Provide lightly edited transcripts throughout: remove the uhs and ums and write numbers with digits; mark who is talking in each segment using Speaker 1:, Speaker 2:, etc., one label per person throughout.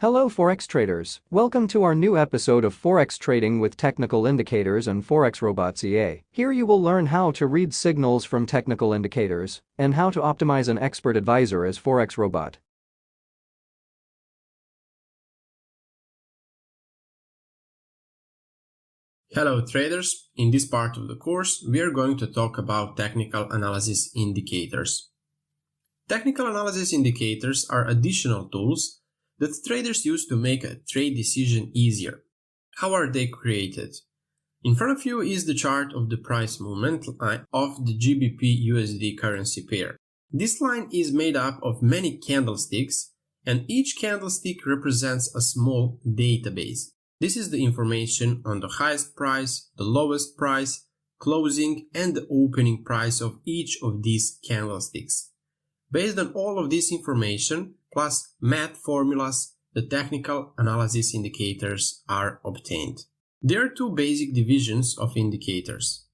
Speaker 1: Hello Forex traders, welcome to our new episode of Forex Trading with Technical Indicators and Forex Robots EA. Here you will learn how to read signals from technical indicators and how to optimize an expert advisor as Forex Robot.
Speaker 2: Hello traders, in this part of the course we are going to talk about technical analysis indicators. Technical analysis indicators are additional tools that traders use to make a trade decision easier. How are they created? In front of you is the chart of the price movement line of the GBP-USD currency pair. This line is made up of many candlesticks, and each candlestick represents a small database. This is the information on the highest price, the lowest price, closing and the opening price of each of these candlesticks. Based on all of this information, plus math formulas, the technical analysis indicators are obtained. There are two basic divisions of indicators,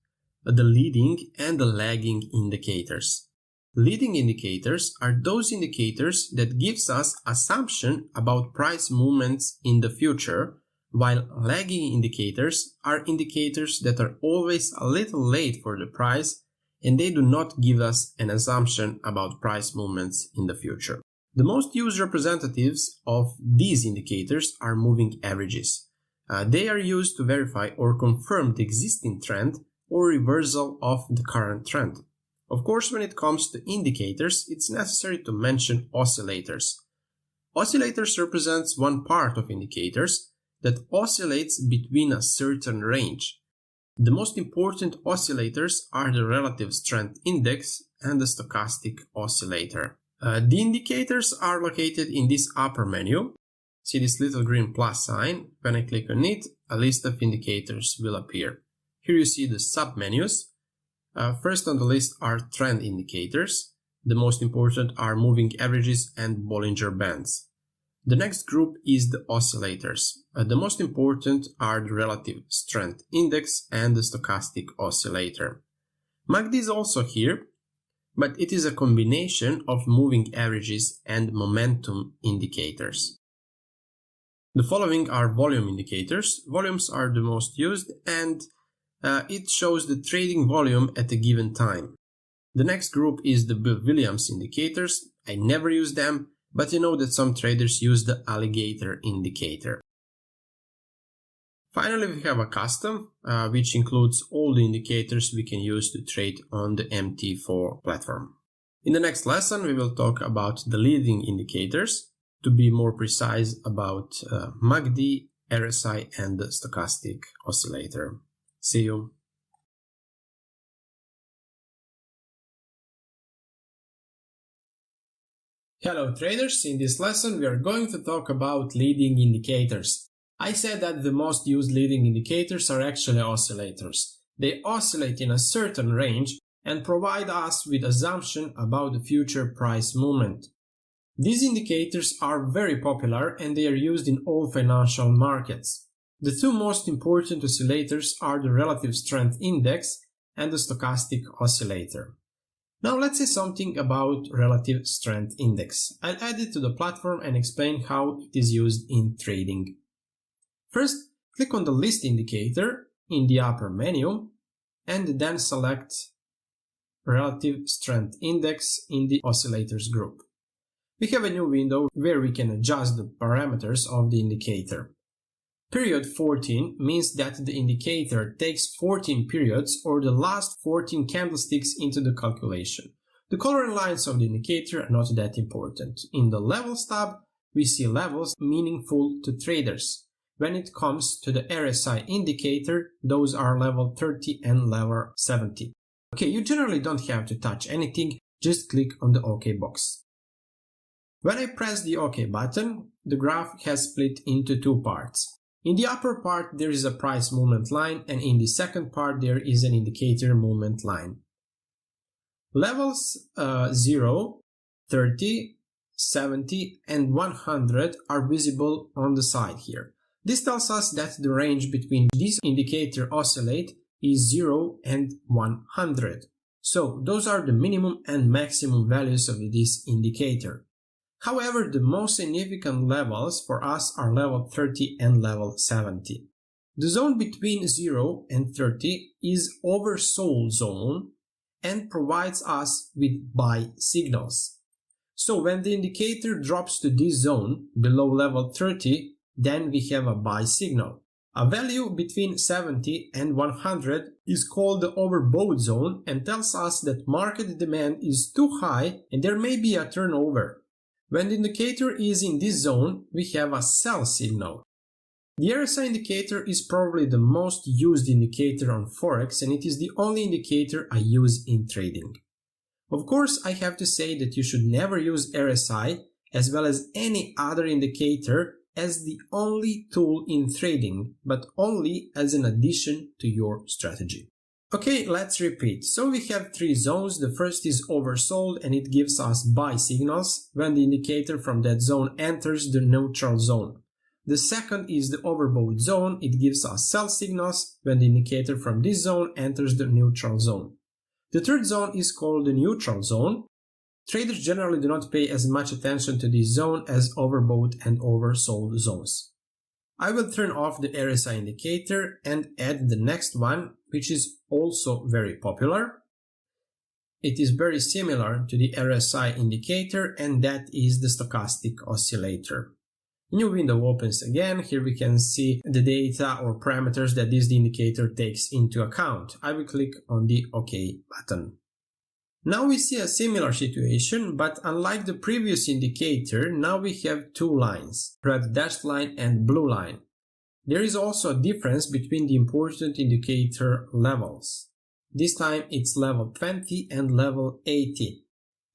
Speaker 2: the leading and the lagging indicators. Leading indicators are those indicators that gives us assumption about price movements in the future, while lagging indicators are indicators that are always a little late for the price and they do not give us an assumption about price movements in the future. The most used representatives of these indicators are moving averages. They are used to verify or confirm the existing trend or reversal of the current trend. Of course, when it comes to indicators, it's necessary to mention oscillators. Oscillators represents one part of indicators that oscillates between a certain range. The most important oscillators are the relative strength index and the stochastic oscillator. The indicators are located in this upper menu. See this little green plus sign? When I click on it, a list of indicators will appear. Here you see the sub-menus. First on the list are trend indicators. The most important are moving averages and Bollinger Bands. The next group is the oscillators. The most important are the relative strength index and the stochastic oscillator. MACD is also here, but it is a combination of moving averages and momentum indicators. The following are volume indicators. Volumes are the most used and it shows the trading volume at a given time. The next group is the Williams indicators. I never use them, but you know that some traders use the alligator indicator. Finally, we have a custom, which includes all the indicators we can use to trade on the MT4 platform. In the next lesson, we will talk about the leading indicators, to be more precise about MACD, RSI and the stochastic oscillator. See you! Hello traders, in this lesson we are going to talk about leading indicators. I said that the most used leading indicators are actually oscillators. They oscillate in a certain range and provide us with assumption about the future price movement. These indicators are very popular and they are used in all financial markets. The two most important oscillators are the relative strength index and the stochastic oscillator. Now let's say something about relative strength index. I'll add it to the platform and explain how it is used in trading. First, click on the list indicator in the upper menu and then select relative strength index in the oscillators group. We have a new window where we can adjust the parameters of the indicator. Period 14 means that the indicator takes 14 periods or the last 14 candlesticks into the calculation. The color and lines of the indicator are not that important. In the levels tab, we see levels meaningful to traders. When it comes to the RSI indicator, those are level 30 and level 70. Okay, you generally don't have to touch anything, just click on the OK box. When I press the OK button, the graph has split into two parts. In the upper part there is a price movement line and in the second part there is an indicator movement line. Levels 0, 30, 70 and 100 are visible on the side here. This tells us that the range between these indicators oscillate is 0 and 100. So those are the minimum and maximum values of this indicator. However, the most significant levels for us are level 30 and level 70. The zone between 0 and 30 is oversold zone and provides us with buy signals. So when the indicator drops to this zone below level 30, then we have a buy signal. A value between 70 and 100 is called the overbought zone and tells us that market demand is too high and there may be a turnover. When the indicator is in this zone, we have a sell signal. The RSI indicator is probably the most used indicator on Forex, and it is the only indicator I use in trading. Of course, I have to say that you should never use RSI as well as any other indicator as the only tool in trading, but only as an addition to your strategy. Okay, let's repeat. So we have three zones. The first is oversold and it gives us buy signals when the indicator from that zone enters the neutral zone. The second is the overbought zone. It gives us sell signals when the indicator from this zone enters the neutral zone. The third zone is called the neutral zone. Traders generally do not pay as much attention to this zone as overbought and oversold zones. I will turn off the RSI indicator and add the next one, which is also very popular. It is very similar to the RSI indicator, and that is the stochastic oscillator. New window opens again. Here we can see the data or parameters that this indicator takes into account. I will click on the OK button. Now we see a similar situation, but unlike the previous indicator, now we have two lines, red dashed line and blue line. There is also a difference between the important indicator levels. This time it's level 20 and level 80.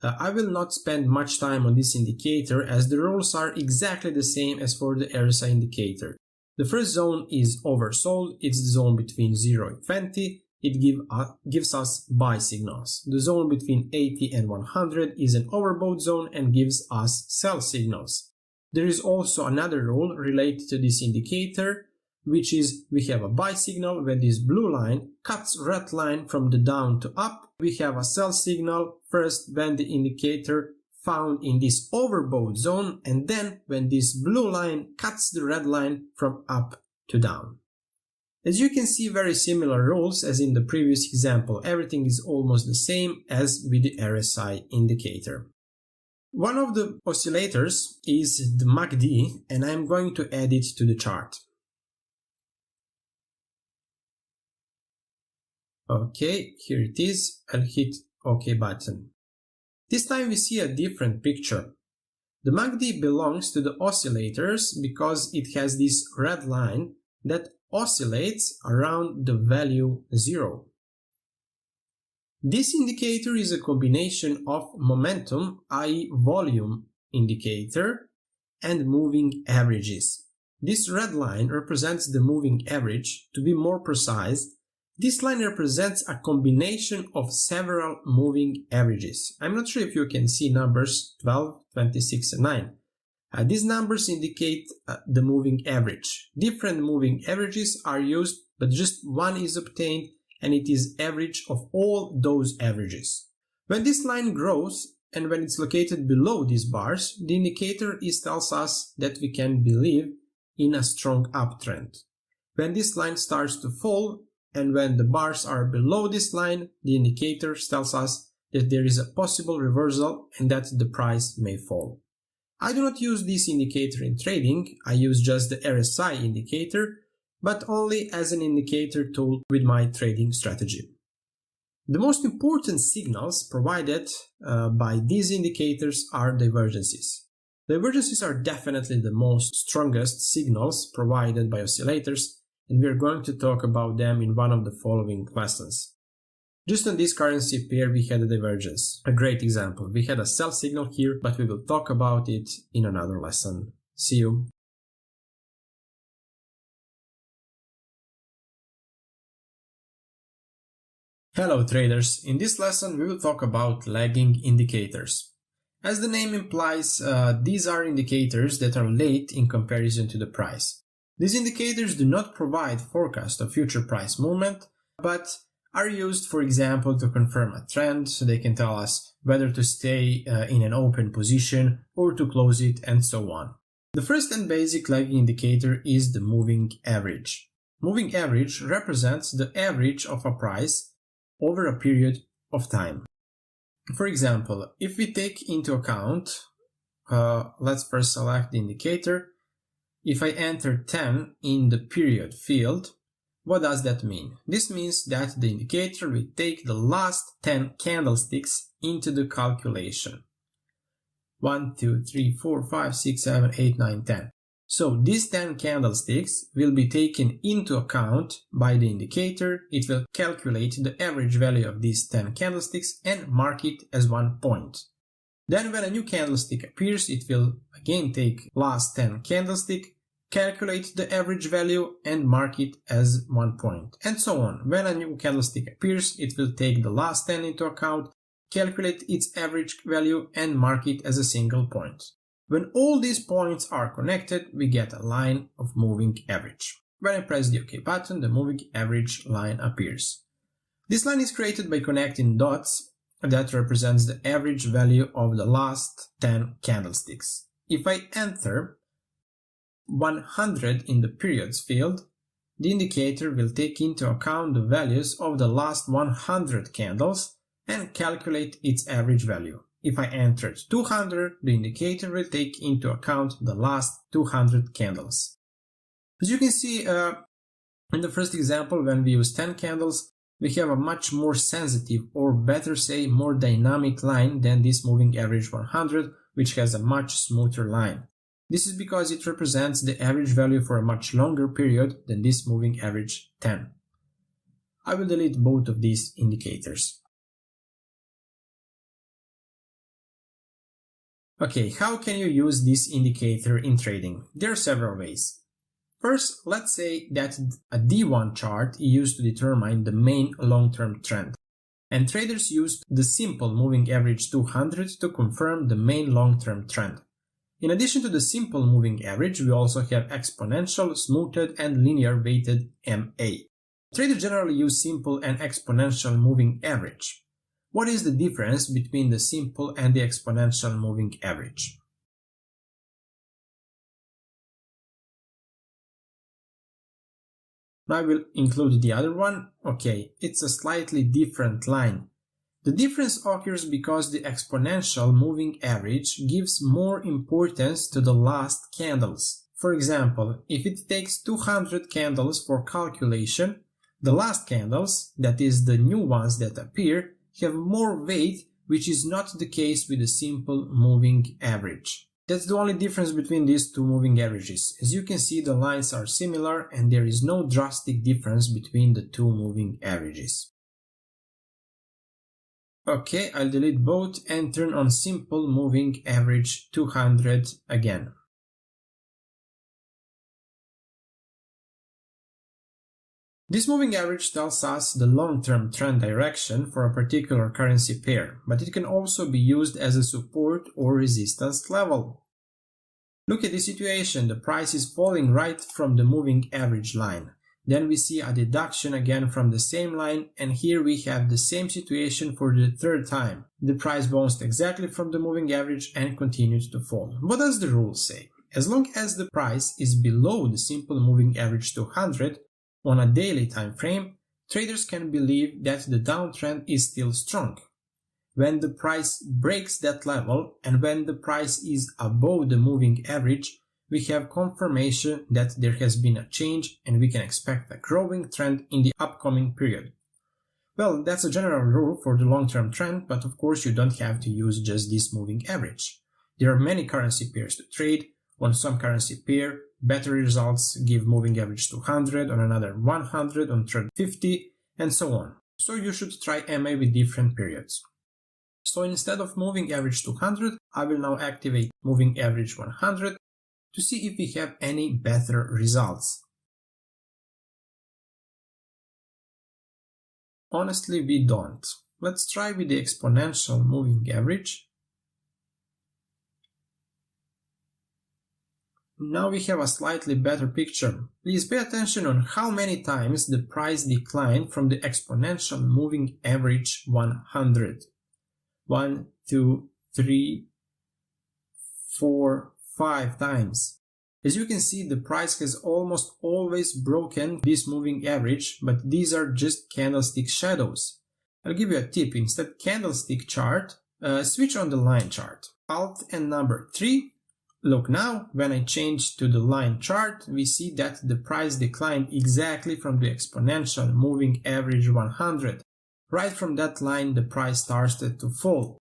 Speaker 2: I will not spend much time on this indicator as the rules are exactly the same as for the RSI indicator. The first zone is oversold, it's the zone between 0 and 20, it gives us buy signals. The zone between 80 and 100 is an overbought zone and gives us sell signals. There is also another rule related to this indicator, which is we have a buy signal when this blue line cuts red line from the down to up. We have a sell signal first when the indicator found in this overbought zone, and then when this blue line cuts the red line from up to down. As you can see, very similar rules as in the previous example. Everything is almost the same as with the RSI indicator. One of the oscillators is the MACD, and I'm going to add it to the chart. Okay, here it is. I'll hit OK button. This time we see a different picture. The MACD belongs to the oscillators because it has this red line that oscillates around the value 0. This indicator is a combination of momentum, i.e. volume indicator, and moving averages. This red line represents the moving average. To be more precise, this line represents a combination of several moving averages. I'm not sure if you can see numbers 12, 26, and 9. These numbers indicate the moving average. Different moving averages are used, but just one is obtained, and it is average of all those averages. When this line grows, and when it's located below these bars, the indicator tells us that we can believe in a strong uptrend. When this line starts to fall, and when the bars are below this line, the indicator tells us that there is a possible reversal and that the price may fall. I do not use this indicator in trading, I use just the RSI indicator, but only as an indicator tool with my trading strategy. The most important signals provided by these indicators are divergences. Divergences are definitely the most strongest signals provided by oscillators, and we are going to talk about them in one of the following lessons. Just on this currency pair we had a divergence. A great example. We had a sell signal here, but we will talk about it in another lesson. See you. Hello traders, in this lesson we will talk about lagging indicators. As the name implies, these are indicators that are late in comparison to the price. These indicators do not provide forecast of future price movement, but are used, for example, to confirm a trend, so they can tell us whether to stay in an open position or to close it, and so on. The first and basic lagging indicator is the moving average. Moving average represents the average of a price over a period of time. For example, if we take into account, let's first select the indicator. If I enter 10 in the period field, what does that mean? This means that the indicator will take the last 10 candlesticks into the calculation. 1, 2, 3, 4, 5, 6, 7, 8, 9, 10. So these 10 candlesticks will be taken into account by the indicator. It will calculate the average value of these 10 candlesticks and mark it as 1 point. Then when a new candlestick appears, it will again take last 10 candlestick, calculate the average value and mark it as 1 point, and so on. When a new candlestick appears, it will take the last 10 into account, calculate its average value and mark it as a single point. When all these points are connected, we get a line of moving average. When I press the OK button, the moving average line appears. This line is created by connecting dots that represents the average value of the last 10 candlesticks. If I enter 100 in the periods field, the indicator will take into account the values of the last 100 candles and calculate its average value. If I entered 200, the indicator will take into account the last 200 candles. As you can see in the first example, when we use 10 candles, we have a much more sensitive, or better say more dynamic line than this moving average 100, which has a much smoother line. This is because it represents the average value for a much longer period than this moving average 10. I will delete both of these indicators. Okay, how can you use this indicator in trading? There are several ways. First, let's say that a D1 chart is used to determine the main long-term trend, and traders used the simple moving average 200 to confirm the main long-term trend. In addition to the simple moving average, we also have exponential, smoothed, and linear weighted MA. Traders generally use simple and exponential moving average. What is the difference between the simple and the exponential moving average? I will include the other one. Okay, it's a slightly different line. The difference occurs because the exponential moving average gives more importance to the last candles. For example, if it takes 200 candles for calculation, the last candles, that is the new ones that appear, have more weight, which is not the case with the simple moving average. That's the only difference between these two moving averages. As you can see, the lines are similar and there is no drastic difference between the two moving averages. Okay, I'll delete both and turn on simple moving average 200 again. This moving average tells us the long-term trend direction for a particular currency pair, but it can also be used as a support or resistance level. Look at the situation, the price is falling right from the moving average line. Then we see a deduction again from the same line, and here we have the same situation for the third time. The price bounced exactly from the moving average and continued to fall. What does the rule say? As long as the price is below the simple moving average 200, on a daily time frame, traders can believe that the downtrend is still strong. When the price breaks that level and when the price is above the moving average, we have confirmation that there has been a change and we can expect a growing trend in the upcoming period. Well, that's a general rule for the long-term trend, but of course you don't have to use just this moving average. There are many currency pairs to trade. On some currency pair, better results give moving average 200, on another 100, on third 50, and so on. So you should try MA with different periods. So instead of moving average 200, I will now activate moving average 100 to see if we have any better results. Honestly, we don't. Let's try with the exponential moving average. now we have a slightly better picture. Please pay attention on how many times the price declined from the exponential moving average 100. 1, 2, 3, 4, 5 times. As you can see, the price has almost always broken this moving average, but these are just candlestick shadows. I'll give you a tip. Instead candlestick chart, switch on the line chart. Alt and number 3. Look now, when I change to the line chart, we see that the price declined exactly from the exponential moving average 100. Right from that line, the price started to fall.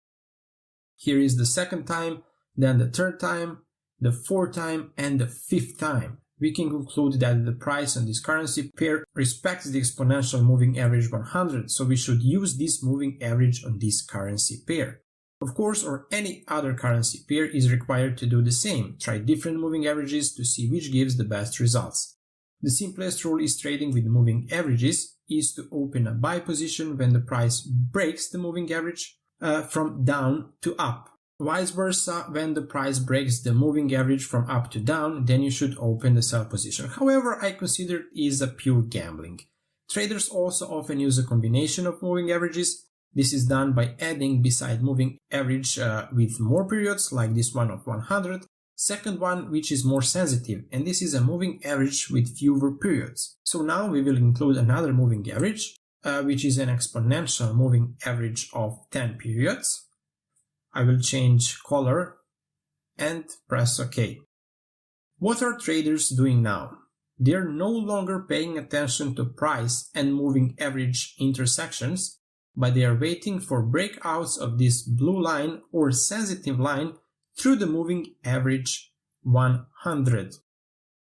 Speaker 2: Here is the second time, then the third time, the fourth time, and the fifth time. We can conclude that the price on this currency pair respects the exponential moving average 100, so we should use this moving average on this currency pair. Of course, or any other currency pair is required to do the same. Try different moving averages to see which gives the best results. The simplest rule is trading with moving averages is to open a buy position when the price breaks the moving average from down to up. Vice versa, when the price breaks the moving average from up to down, then you should open the sell position. However, I consider it is a pure gambling. Traders also often use a combination of moving averages. This is done by adding beside moving average with more periods, like this one of 100, second one which is more sensitive, and this is a moving average with fewer periods. So now we will include another moving average, which is an exponential moving average of 10 periods. I will change color and press OK. What are traders doing now? They are no longer paying attention to price and moving average intersections, but they are waiting for breakouts of this blue line or sensitive line through the moving average 100.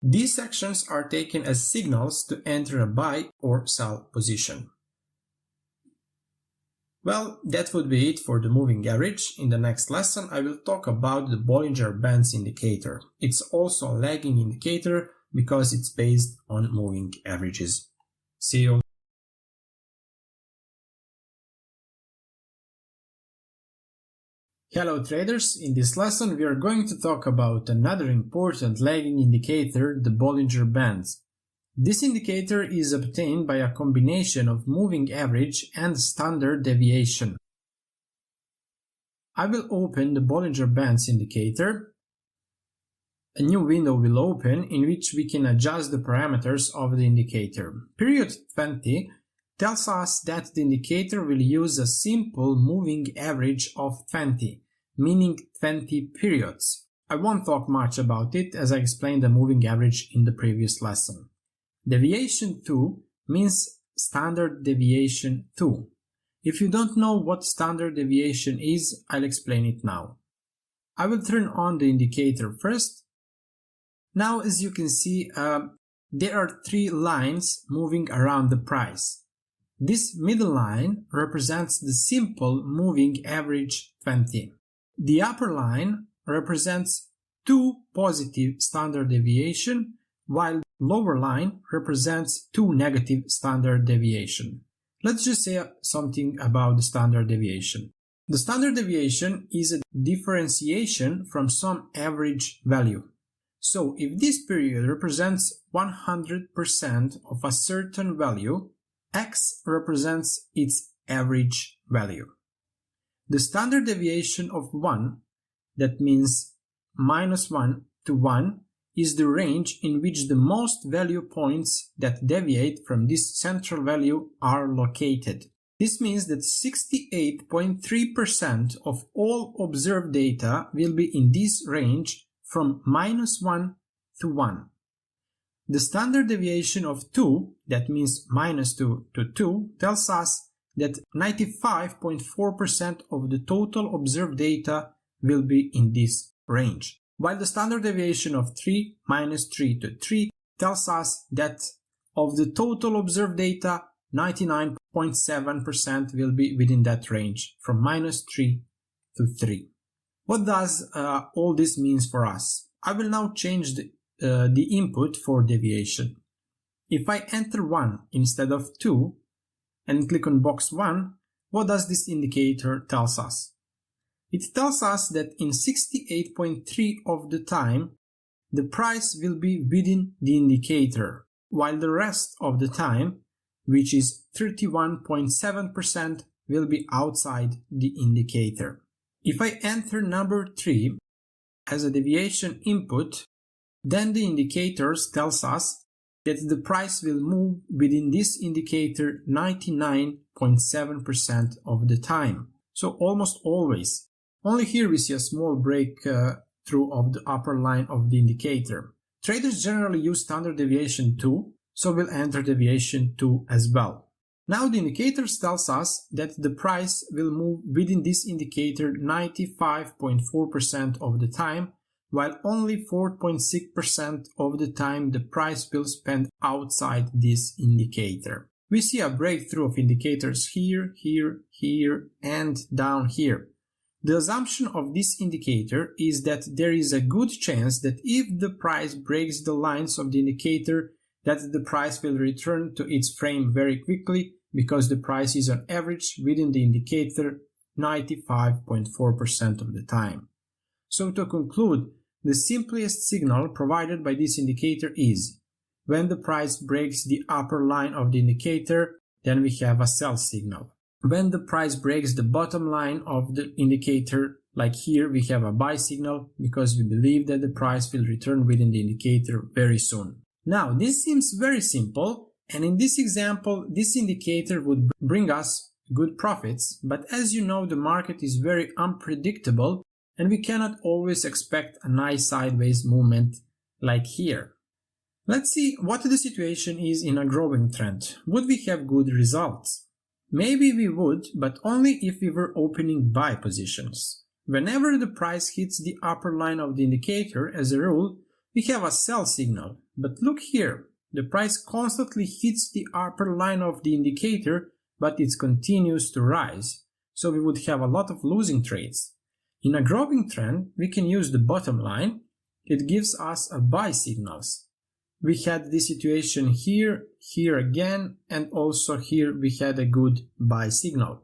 Speaker 2: These sections are taken as signals to enter a buy or sell position. Well, that would be it for the moving average. In the next lesson, I will talk about the Bollinger Bands indicator. It's also a lagging indicator because it's based on moving averages. See you. Hello traders, in this lesson we are going to talk about another important lagging indicator, the Bollinger Bands. This indicator is obtained by a combination of moving average and standard deviation. I will open the Bollinger Bands indicator. A new window will open in which we can adjust the parameters of the indicator. Period 20 tells us that the indicator will use a simple moving average of 20, meaning 20 periods. I won't talk much about it as I explained the moving average in the previous lesson. Deviation 2 means standard deviation 2. If you don't know what standard deviation is, I'll explain it now. I will turn on the indicator first. Now, as you can see, there are 3 lines moving around the price. This middle line represents the simple moving average 20. The upper line represents 2 positive standard deviation, while the lower line represents 2 negative standard deviation. Let's just say something about the standard deviation. The standard deviation is a differentiation from some average value. So if this period represents 100% of a certain value, X represents its average value. The standard deviation of 1, that means -1 to 1, is the range in which the most value points that deviate from this central value are located. This means that 68.3% of all observed data will be in this range from -1 to 1. The standard deviation of 2, that means -2 to 2, tells us that 95.4% of the total observed data will be in this range. While the standard deviation of 3, -3 to 3, tells us that of the total observed data, 99.7% will be within that range, from -3 to 3. What does all this means for us? I will now change the input for deviation. If I enter 1 instead of 2 and click on box 1, what does this indicator tells us? It tells us that in 68.3% of the time, the price will be within the indicator, while the rest of the time, which is 31.7%, will be outside the indicator. If I enter number 3 as a deviation input, then the indicator tells us that the price will move within this indicator 99.7% of the time. So almost always. Only here we see a small break through of the upper line of the indicator. Traders generally use standard deviation 2, so we'll enter deviation 2 as well. Now the indicator tells us that the price will move within this indicator 95.4% of the time, while only 4.6% of the time the price will spend outside this indicator. We see a breakthrough of indicators here, here, here, and down here. The assumption of this indicator is that there is a good chance that if the price breaks the lines of the indicator, that the price will return to its frame very quickly, because the price is on average within the indicator 95.4% of the time. So to conclude, the simplest signal provided by this indicator is when the price breaks the upper line of the indicator, then we have a sell signal. When the price breaks the bottom line of the indicator, like here, we have a buy signal because we believe that the price will return within the indicator very soon. Now, this seems very simple, and in this example, this indicator would bring us good profits, but as you know, the market is very unpredictable and we cannot always expect a nice sideways movement like here. Let's see what the situation is in a growing trend. Would we have good results? Maybe we would, but only if we were opening buy positions. Whenever the price hits the upper line of the indicator, as a rule, we have a sell signal. But look here, the price constantly hits the upper line of the indicator, but it continues to rise. So we would have a lot of losing trades. In a growing trend, we can use the bottom line. It gives us a buy signals. We had this situation here, here again, and also here we had a good buy signal.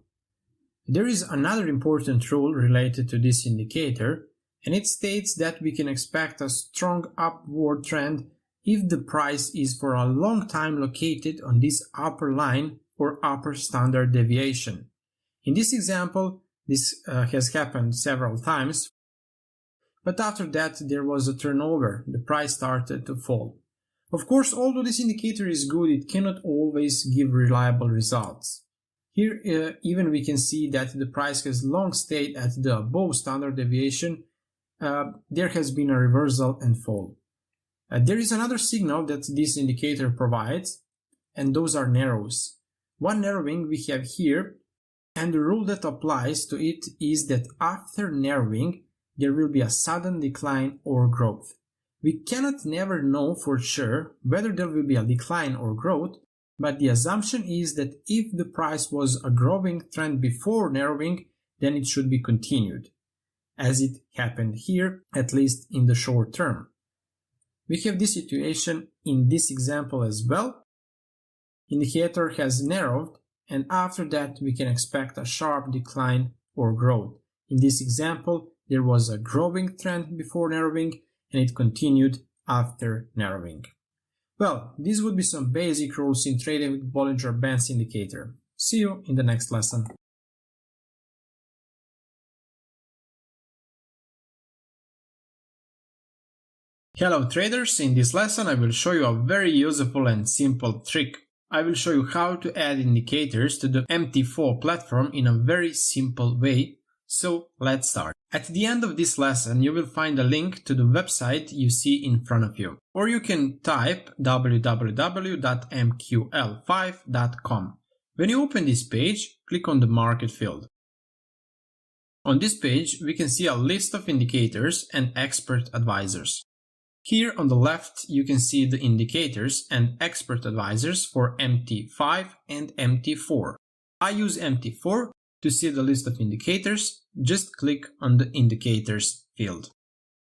Speaker 2: There is another important rule related to this indicator, and it states that we can expect a strong upward trend if the price is for a long time located on this upper line or upper standard deviation. In this example, this has happened several times, but after that there was a turnover, the price started to fall. Of course, although this indicator is good, it cannot always give reliable results. Here even we can see that the price has long stayed at the above standard deviation. There has been a reversal and fall. There is another signal that this indicator provides, and those are narrows. One narrowing we have here, and the rule that applies to it is that after narrowing there will be a sudden decline or growth. We cannot never know for sure whether there will be a decline or growth, but the assumption is that if the price was a growing trend before narrowing, then it should be continued, as it happened here, at least in the short term. We have this situation in this example as well. Indicator has narrowed, and after that we can expect a sharp decline or growth. In this example, there was a growing trend before narrowing, and it continued after narrowing. Well, these would be some basic rules in trading with Bollinger Bands indicator. See you in the next lesson. Hello traders, in this lesson I will show you a very useful and simple trick. I will show you how to add indicators to the MT4 platform in a very simple way. So let's start. At the end of this lesson you will find a link to the website you see in front of you. Or you can type www.mql5.com. When you open this page, click on the market field. On this page we can see a list of indicators and expert advisors. Here on the left you can see the indicators and expert advisors for MT5 and MT4. I use MT4. To see the list of indicators, just click on the indicators field.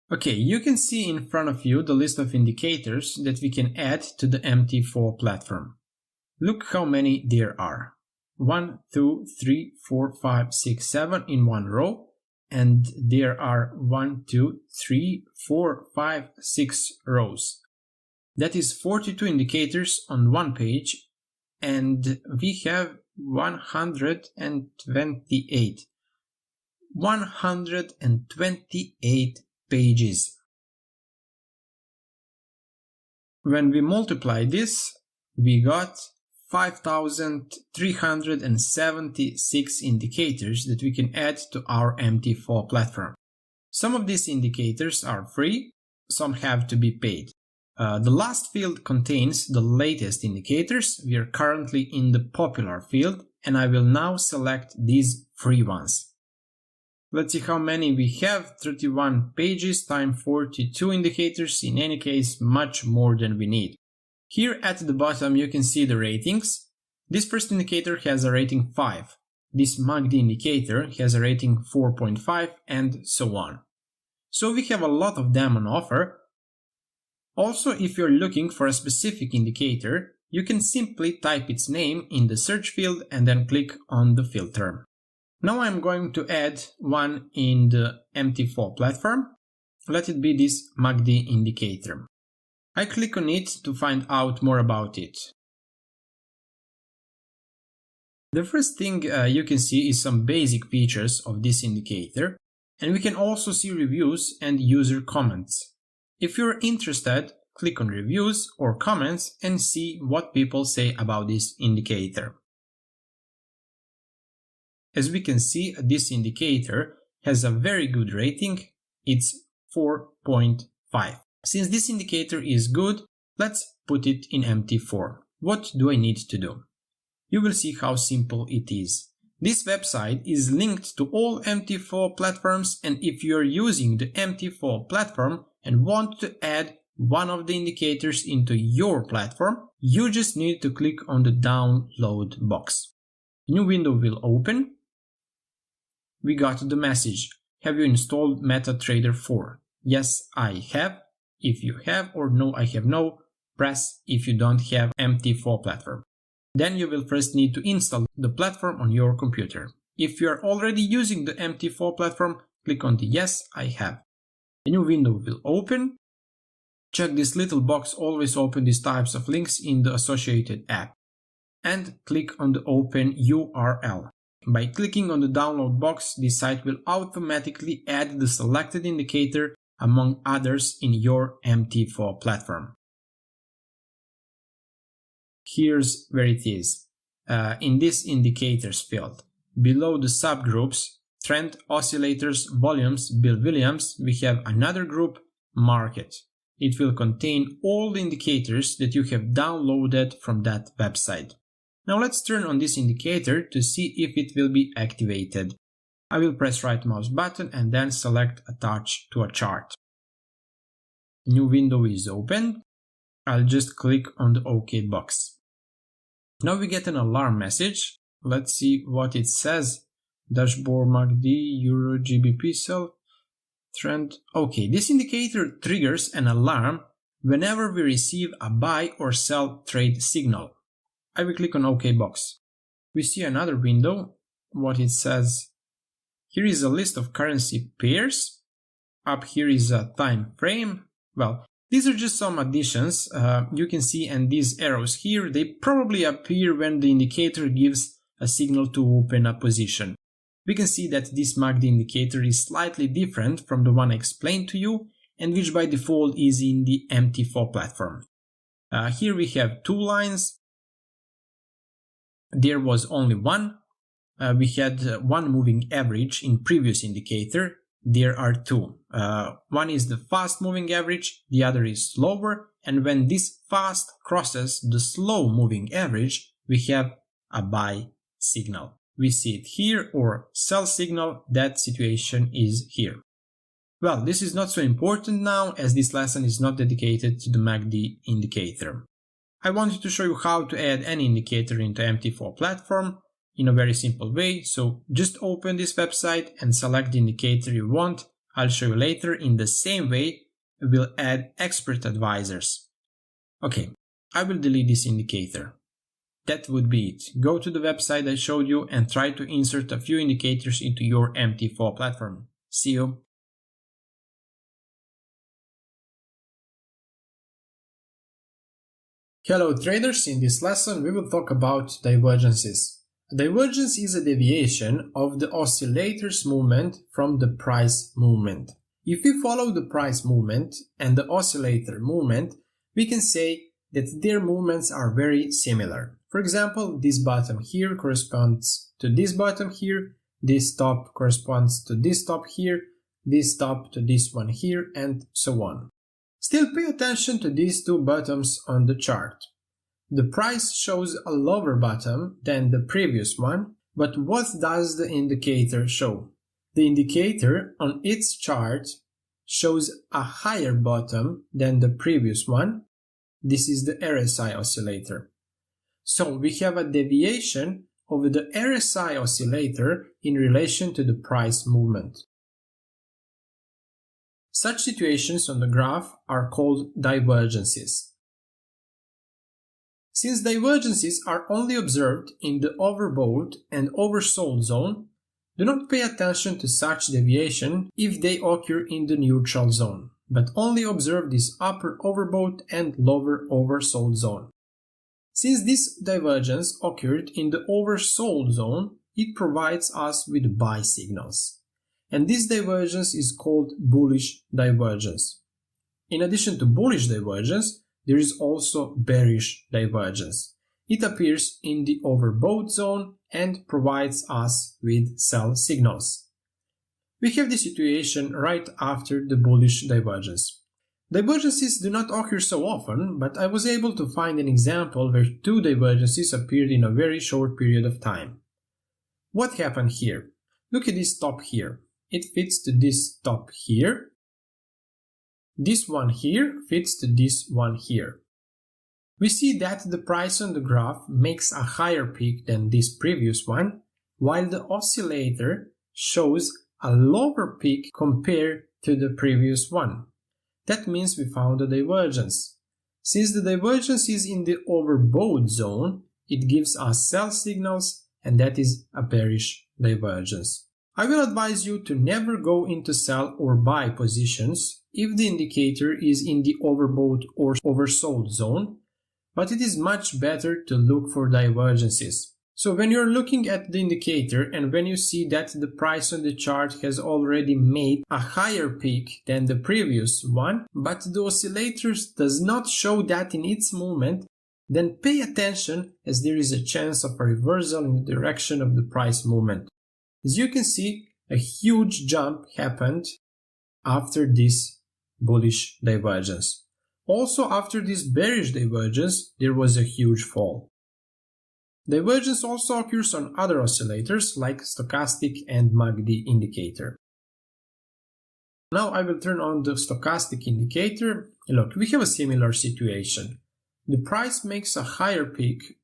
Speaker 2: Okay, you can see in front of you the list of indicators that we can add to the MT4 platform. Look how many there are. 1, 2, 3, 4, 5, 6, 7 in one row, and there are 1, 2, 3, 4, 5, 6 rows. That is 42 indicators on one page, and we have 128. 128 pages. When we multiply this, we got 5,376 indicators that we can add to our MT4 platform. Some of these indicators are free, some have to be paid. The last field contains the latest indicators. We are currently in the popular field, and I will now select these free ones. Let's see how many we have. 31 pages times 42 indicators, in any case much more than we need. Here at the bottom you can see the ratings. This first indicator has a rating 5. This MACD indicator has a rating 4.5 and so on. So we have a lot of them on offer. Also, if you're looking for a specific indicator, you can simply type its name in the search field and then click on the filter. Now I'm going to add one in the MT4 platform. Let it be this MACD indicator. I click on it to find out more about it. The first thing you can see is some basic features of this indicator, and we can also see reviews and user comments. If you're interested, click on reviews or comments and see what people say about this indicator. As we can see, this indicator has a very good rating. It's 4.5. Since this indicator is good, let's put it in MT4. What do I need to do? You will see how simple it is. This website is linked to all MT4 platforms, and if you're using the MT4 platform and want to add one of the indicators into your platform, you just need to click on the download box. A new window will open. We got the message. Have you installed MetaTrader 4? Yes, I have. If you have, or no, I have no, press if you don't have MT4 platform. Then you will first need to install the platform on your computer. If you are already using the MT4 platform, click on the Yes, I have. A new window will open. Check this little box, always open these types of links in the associated app. And click on the Open URL. By clicking on the download box, this site will automatically add the selected indicator among others in your MT4 platform. Here's where it is. In this indicators field, below the subgroups, trend, oscillators, volumes, Bill Williams, we have another group, market. It will contain all the indicators that you have downloaded from that website. Now let's turn on this indicator to see if it will be activated. I will press right mouse button and then select Attach to a chart. A new window is opened. I'll just click on the OK box. Now we get an alarm message. Let's see what it says. Dashboard MACD, Euro, GBP sell, trend. Okay, this indicator triggers an alarm whenever we receive a buy or sell trade signal. I will click on OK box. We see another window. What it says. Here is a list of currency pairs. Up here is a time frame. Well, these are just some additions. You can see, and these arrows here, they probably appear when the indicator gives a signal to open a position. We can see that this MACD indicator is slightly different from the one I explained to you, and which by default is in the MT4 platform. Here we have two lines. There was only one. We had one moving average in previous indicator. There are two. One is the fast moving average, the other is slower, and when this fast crosses the slow moving average, we have a buy signal. We see it here, or sell signal. That situation is here. Well, this is not so important now, as this lesson is not dedicated to the MACD indicator. I wanted to show you how to add any indicator into MT4 platform in a very simple way, so just open this website and select the indicator you want. I'll show you later. In the same way, we'll add expert advisors. Okay, I will delete this indicator. That would be it. Go to the website I showed you and try to insert a few indicators into your MT4 platform. See you. Hello traders, in this lesson we will talk about divergences. A divergence is a deviation of the oscillator's movement from the price movement. If we follow the price movement and the oscillator movement, we can say that their movements are very similar. For example, this bottom here corresponds to this bottom here, this top corresponds to this top here, this top to this one here, and so on. Still, pay attention to these two bottoms on the chart. The price shows a lower bottom than the previous one, but what does the indicator show? The indicator on its chart shows a higher bottom than the previous one. This is the RSI oscillator. So we have a deviation of the RSI oscillator in relation to the price movement. Such situations on the graph are called divergences. Since divergences are only observed in the overbought and oversold zone, do not pay attention to such deviation if they occur in the neutral zone, but only observe this upper overbought and lower oversold zone. Since this divergence occurred in the oversold zone, it provides us with buy signals. And this divergence is called bullish divergence. In addition to bullish divergence, there is also bearish divergence. It appears in the overbought zone and provides us with sell signals. We have the situation right after the bullish divergence. Divergences do not occur so often, but I was able to find an example where two divergences appeared in a very short period of time. What happened here? Look at this top here. It fits to this top here. This one here fits to this one here. We see that the price on the graph makes a higher peak than this previous one, while the oscillator shows a lower peak compared to the previous one. That means we found a divergence. Since the divergence is in the overbought zone, it gives us sell signals, and that is a bearish divergence. I will advise you to never go into sell or buy positions if the indicator is in the overbought or oversold zone, but it is much better to look for divergences. So when you're looking at the indicator and when you see that the price on the chart has already made a higher peak than the previous one, but the oscillators does not show that in its movement, then pay attention, as there is a chance of a reversal in the direction of the price movement. As you can see, a huge jump happened after this bullish divergence. Also, after this bearish divergence, there was a huge fall. Divergence also occurs on other oscillators like stochastic and MACD indicator. Now I will turn on the stochastic indicator. Look, we have a similar situation. The price makes a higher peak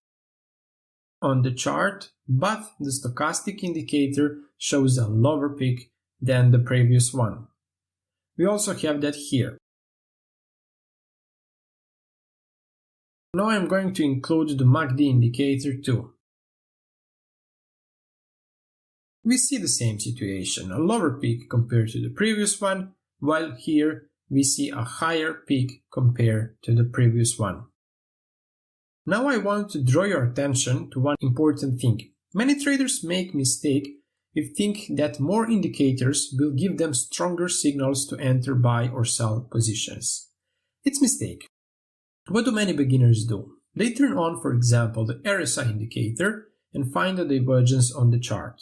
Speaker 2: on the chart, but the stochastic indicator shows a lower peak than the previous one. We also have that here. Now I'm going to include the MACD indicator too. We see the same situation, a lower peak compared to the previous one, while here we see a higher peak compared to the previous one. Now I want to draw your attention to one important thing. Many traders make mistake if think that more indicators will give them stronger signals to enter buy or sell positions. It's a mistake. What do many beginners do? They turn on, for example, the RSI indicator and find a divergence on the chart.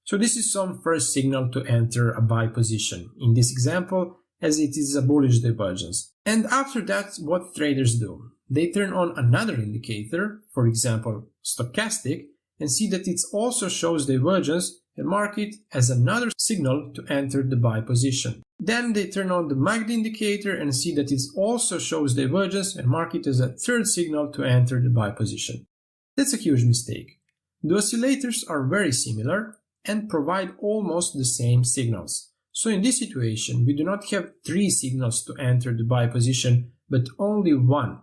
Speaker 2: So this is some first signal to enter a buy position. In this example, as it is a bullish divergence. And after that, what traders do? They turn on another indicator, for example, stochastic, and see that it also shows divergence and mark it as another signal to enter the buy position. Then they turn on the MACD indicator and see that it also shows divergence and mark it as a third signal to enter the buy position. That's a huge mistake. The oscillators are very similar and provide almost the same signals. So in this situation, we do not have 3 signals to enter the buy position, but only 1,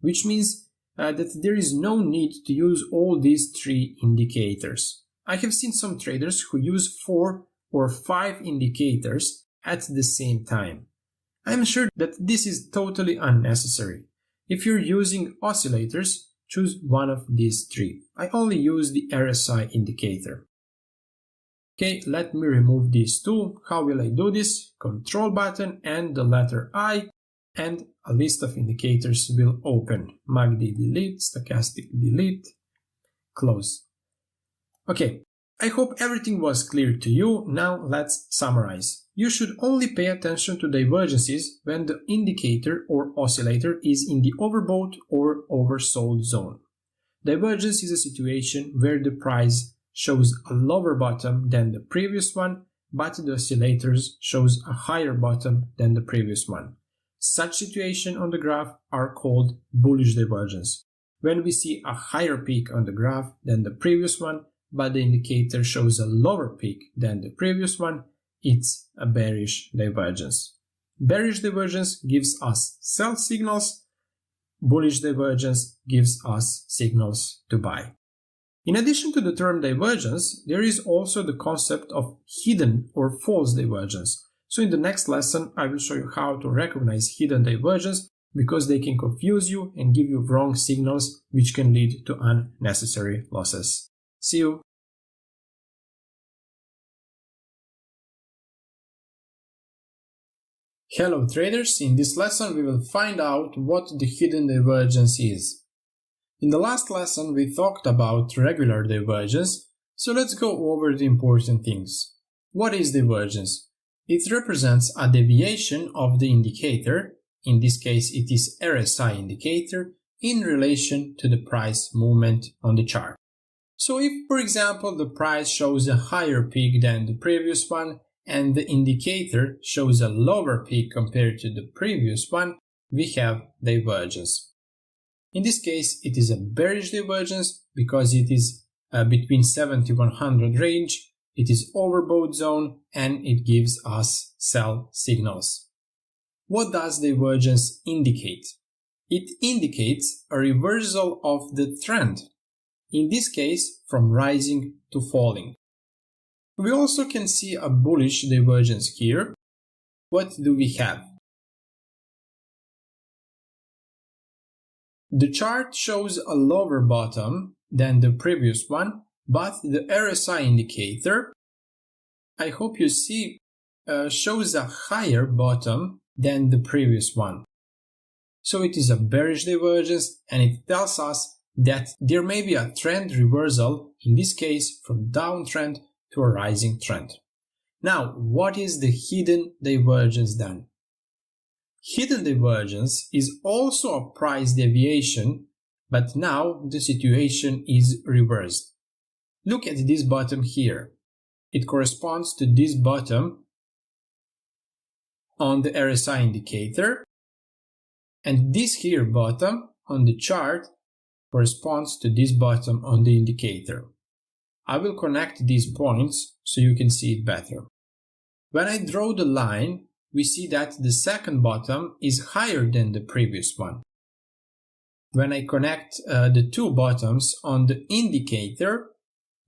Speaker 2: which means that there is no need to use all these 3 indicators. I have seen some traders who use 4 or 5 indicators at the same time. I'm sure that this is totally unnecessary. If you're using oscillators, choose one of these 3. I only use the RSI indicator. Okay, let me remove these 2. How will I do this? Control button and the letter I, and a list of indicators will open. MACD delete, stochastic delete, close. Okay, I hope everything was clear to you. Now let's summarize. You should only pay attention to divergences when the indicator or oscillator is in the overbought or oversold zone. Divergence is a situation where the price shows a lower bottom than the previous one, but the oscillators shows a higher bottom than the previous one. Such situations on the graph are called bullish divergence. When we see a higher peak on the graph than the previous one, but the indicator shows a lower peak than the previous one, it's a bearish divergence. Bearish divergence gives us sell signals, bullish divergence gives us signals to buy. In addition to the term divergence, there is also the concept of hidden or false divergence. So in the next lesson, I will show you how to recognize hidden divergence, because they can confuse you and give you wrong signals, which can lead to unnecessary losses. See you! Hello traders, in this lesson we will find out what the hidden divergence is. In the last lesson we talked about regular divergence, so let's go over the important things. What is divergence? It represents a deviation of the indicator, in this case it is RSI indicator, in relation to the price movement on the chart. So if, for example, the price shows a higher peak than the previous one, and the indicator shows a lower peak compared to the previous one, we have divergence. In this case, it is a bearish divergence because it is between 70 to 100 range, it is overbought zone, and it gives us sell signals. What does divergence indicate? It indicates a reversal of the trend, in this case from rising to falling. We also can see a bullish divergence here. What do we have? The chart shows a lower bottom than the previous one, but the RSI indicator, I hope you see, shows a higher bottom than the previous one. So it is a bearish divergence, and it tells us that there may be a trend reversal, in this case from downtrend to a rising trend. Now, what is the hidden divergence then? Hidden divergence is also a price deviation, but now the situation is reversed. Look at this bottom here. It corresponds to this bottom on the RSI indicator, and this here bottom on the chart corresponds to this bottom on the indicator. I will connect these points so you can see it better. When I draw the line, we see that the second bottom is higher than the previous one. When I connect the two bottoms on the indicator,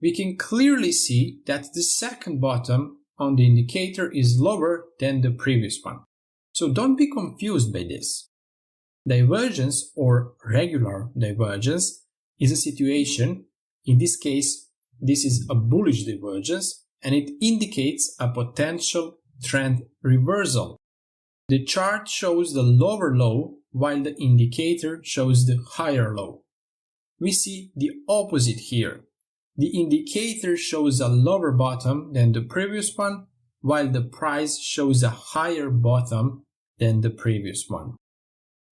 Speaker 2: we can clearly see that the second bottom on the indicator is lower than the previous one. So don't be confused by this. Divergence or regular divergence is a situation, in this case, this is a bullish divergence, and it indicates a potential trend reversal. The chart shows the lower low while the indicator shows the higher low. We see the opposite here. The indicator shows a lower bottom than the previous one, while the price shows a higher bottom than the previous one.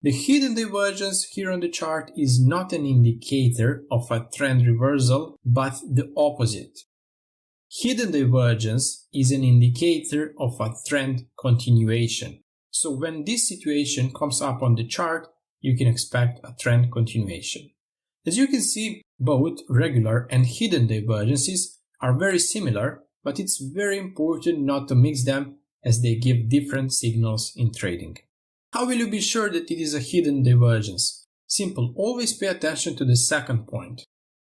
Speaker 2: The hidden divergence here on the chart is not an indicator of a trend reversal, but the opposite. Hidden divergence is an indicator of a trend continuation. So when this situation comes up on the chart, you can expect a trend continuation. As you can see, both regular and hidden divergences are very similar, but it's very important not to mix them as they give different signals in trading. How will you be sure that it is a hidden divergence? Simple, always pay attention to the second point.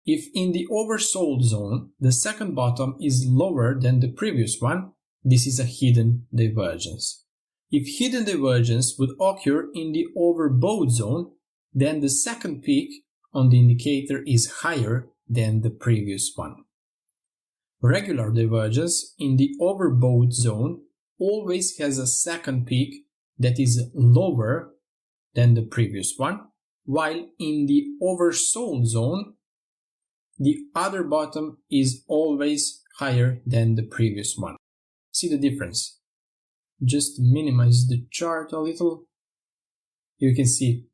Speaker 2: If in the oversold zone the second bottom is lower than the previous one, this is a hidden divergence. If hidden divergence would occur in the overbought zone, then the second peak on the indicator is higher than the previous one. Regular divergence in the overbought zone always has a second peak that is lower than the previous one, while in the oversold zone, the other bottom is always higher than the previous one. See the difference? Just minimize the chart a little. You can see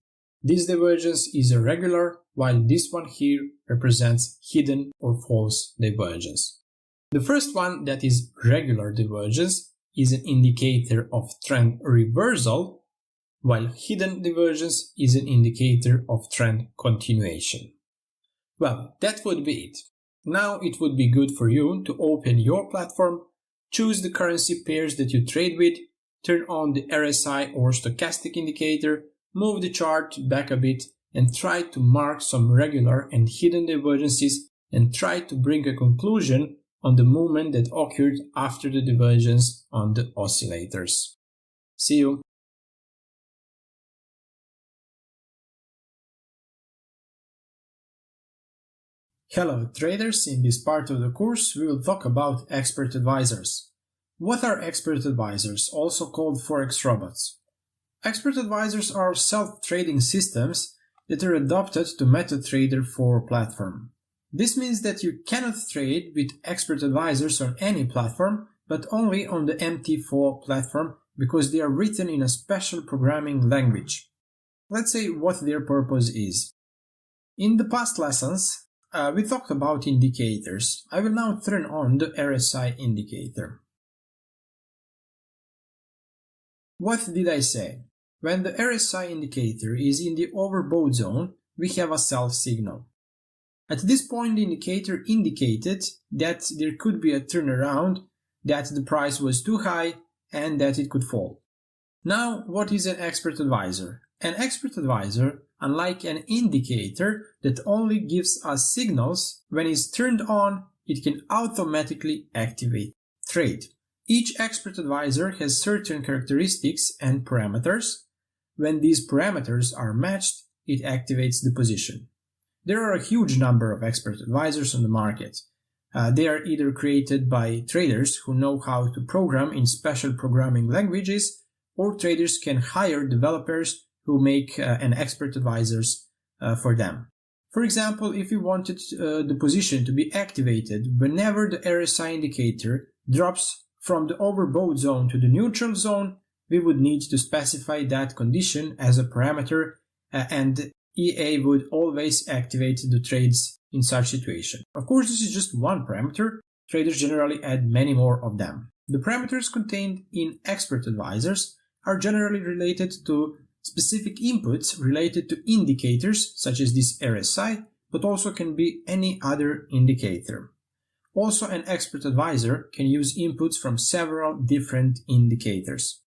Speaker 2: this divergence is irregular, while this one here represents hidden or false divergence. The first one, that is regular divergence, is an indicator of trend reversal, while hidden divergence is an indicator of trend continuation. Well, that would be it. Now it would be good for you to open your platform, choose the currency pairs that you trade with, turn on the RSI or stochastic indicator, move the chart back a bit, and try to mark some regular and hidden divergences and try to bring a conclusion on the movement that occurred after the divergence on the oscillators. See you! Hello traders, in this part of the course we will talk about expert advisors. What are expert advisors, also called Forex robots? Expert advisors are self-trading systems that are adapted to MetaTrader 4 platform. This means that you cannot trade with expert advisors on any platform, but only on the MT4 platform because they are written in a special programming language. Let's say what their purpose is. In the past lessons, we talked about indicators. I will now turn on the RSI indicator. What did I say? When the RSI indicator is in the overbought zone, we have a sell signal. At this point, the indicator indicated that there could be a turnaround, that the price was too high, and that it could fall. Now, what is an expert advisor? An expert advisor, unlike an indicator that only gives us signals, when it's turned on, it can automatically activate trade. Each expert advisor has certain characteristics and parameters. When these parameters are matched, it activates the position. There are a huge number of expert advisors on the market. They are either created by traders who know how to program in special programming languages, or traders can hire developers who make an expert advisors for them. For example, if you wanted the position to be activated whenever the RSI indicator drops from the overbought zone to the neutral zone, we would need to specify that condition as a parameter, and EA would always activate the trades in such situation. Of course, this is just one parameter. Traders generally add many more of them. The parameters contained in expert advisors are generally related to specific inputs related to indicators such as this RSI, but also can be any other indicator. Also, an expert advisor can use inputs from several different indicators.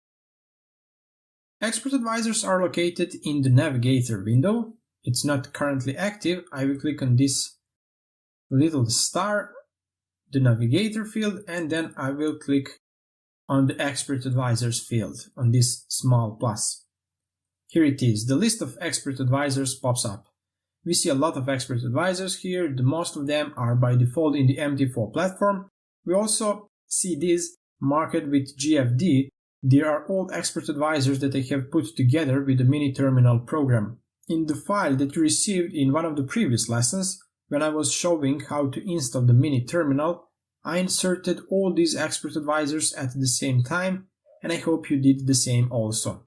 Speaker 2: Expert advisors are located in the navigator window. It's not currently active. I will click on this little star, the navigator field, and then I will click on the expert advisors field on this small plus. Here it is. The list of expert advisors pops up. We see a lot of expert advisors here. The most of them are by default in the MT4 platform. We also see this marked with GFD. They are all expert advisors that I have put together with the mini terminal program. In the file that you received in one of the previous lessons, when I was showing how to install the mini terminal, I inserted all these expert advisors at the same time, and I hope you did the same also.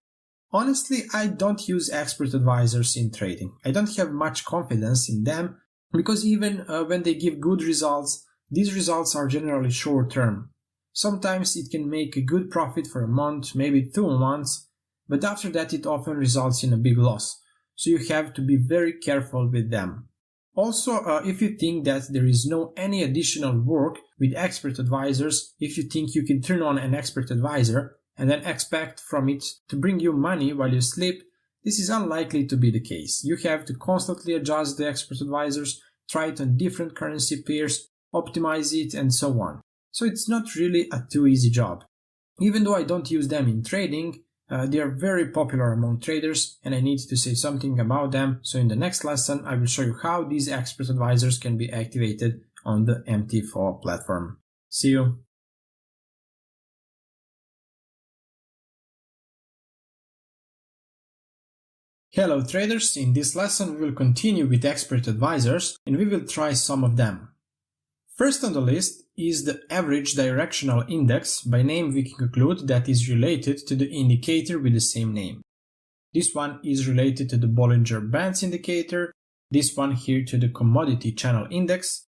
Speaker 2: Honestly, I don't use expert advisors in trading. I don't have much confidence in them because even when they give good results, these results are generally short term. Sometimes it can make a good profit for a month, maybe 2 months, but after that it often results in a big loss. So you have to be very careful with them. Also, if you think that there is no any additional work with expert advisors, if you think you can turn on an expert advisor and then expect from it to bring you money while you sleep, this is unlikely to be the case. You have to constantly adjust the expert advisors,
Speaker 3: try it on different currency pairs, optimize it, and so on. So it's not really a too easy job. Even though I don't use them in trading, they are very popular among traders and I need to say something about them. So in the next lesson, I will show you how these expert advisors can be activated on the MT4 platform. See you! Hello traders, in this lesson we will continue with expert advisors and we will try some of them. First on the list is the average directional index. By name we can conclude that is related to the indicator with the same name. This one is related to the Bollinger Bands indicator, this one here to the commodity channel index,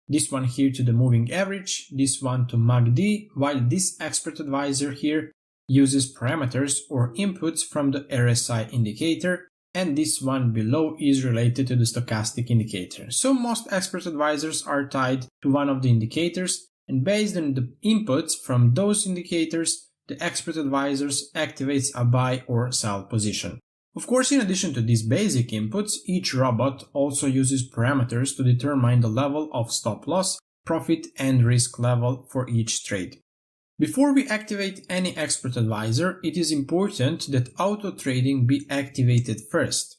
Speaker 3: this one here to the moving average, this one to MACD, while this expert advisor here uses parameters or inputs from the RSI indicator, and this one below is related to the stochastic indicator. So most expert advisors are tied to one of the indicators, and based on the inputs from those indicators, the expert advisors activates a buy or sell position. Of course, in addition to these basic inputs, each robot also uses parameters to determine the level of stop loss, profit and risk level for each trade. Before we activate any expert advisor, it is important that auto trading be activated first.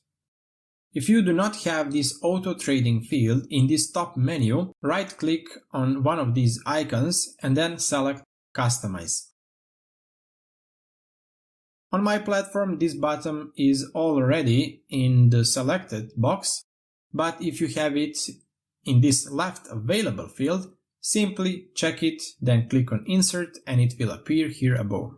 Speaker 3: If you do not have this auto trading field in this top menu, right click on one of these icons and then select customize. On my platform, this button is already in the selected box, but if you have it in this left available field, simply check it, then click on Insert and it will appear here above.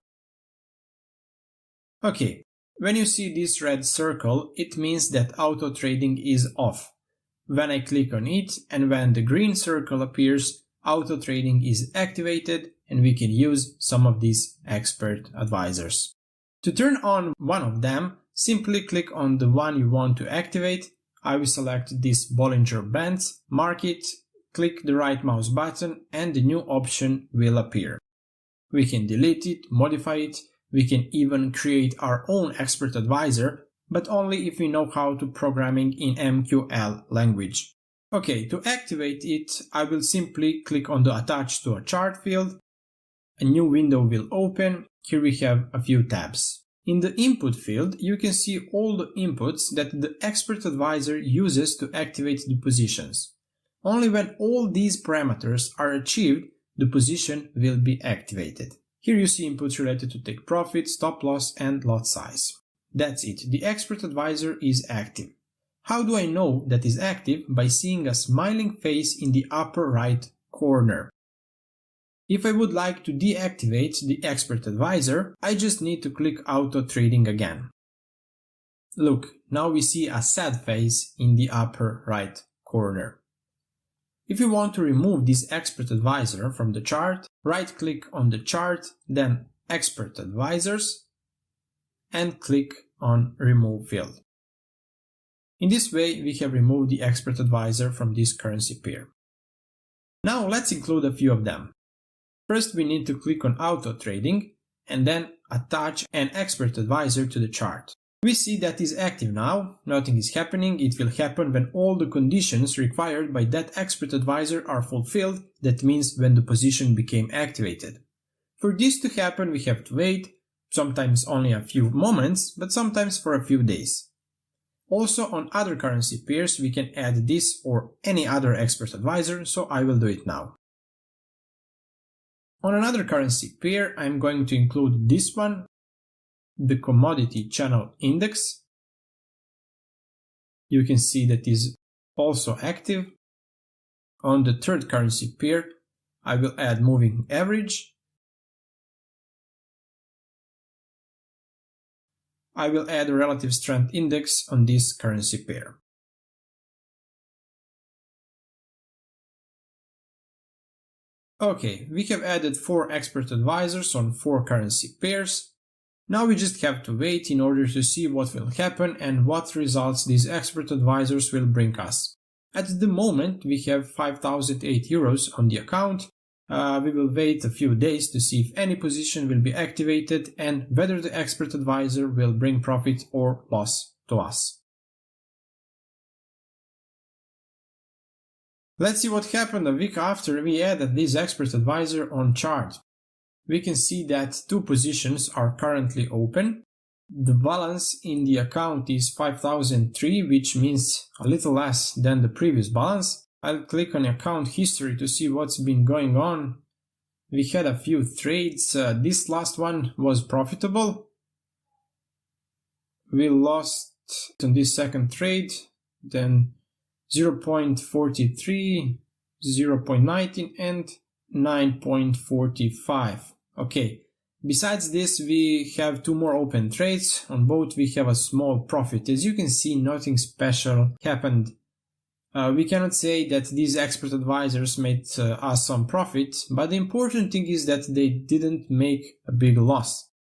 Speaker 3: Okay, when you see this red circle, it means that auto trading is off. When I click on it and when the green circle appears, auto trading is activated and we can use some of these expert advisors. To turn on one of them, simply click on the one you want to activate. I will select this Bollinger Bands, mark it, click the right mouse button and the new option will appear. We can delete it, modify it, we can even create our own expert advisor, but only if we know how to programming in MQL language. Okay, to activate it, I will simply click on the Attach to a chart field. A new window will open. Here we have a few tabs. In the input field, you can see all the inputs that the expert advisor uses to activate the positions. Only when all these parameters are achieved, the position will be activated. Here you see inputs related to take profit, stop loss and lot size. That's it, the expert advisor is active. How do I know that is active? By seeing a smiling face in the upper right corner. If I would like to deactivate the expert advisor, I just need to click auto trading again. Look, now we see a sad face in the upper right corner. If you want to remove this expert advisor from the chart, right-click on the chart, then Expert Advisors, and click on Remove Field. In this way, we have removed the expert advisor from this currency pair. Now let's include a few of them. First, we need to click on Auto Trading, and then attach an expert advisor to the chart. We see that is active now, nothing is happening. It will happen when all the conditions required by that expert advisor are fulfilled, that means when the position became activated. For this to happen we have to wait, sometimes only a few moments, but sometimes for a few days. Also on other currency pairs we can add this or any other expert advisor, so I will do it now. On another currency pair I am going to include this one, the commodity channel index. You can see that is also active. On the third currency pair, I will add moving average. I will add a relative strength index on this currency pair. Okay, we have added 4 expert advisors on 4 currency pairs. Now we just have to wait in order to see what will happen and what results these expert advisors will bring us. At the moment we have 5,008 euros on the account. We will wait a few days to see if any position will be activated and whether the expert advisor will bring profit or loss to us. Let's see what happened a week after we added this expert advisor on chart. We can see that two positions are currently open. The balance in the account is 5003, which means a little less than the previous balance. I'll click on account history to see what's been going on. We had a few trades. This last one was profitable. We lost on this second trade, then 0.43, 0.19 and 9.45. Okay, besides this we have two more open trades. On both we have a small profit. As you can see, nothing special happened. We cannot say that these expert advisors made us some profit, but the important thing is that they didn't make a big loss.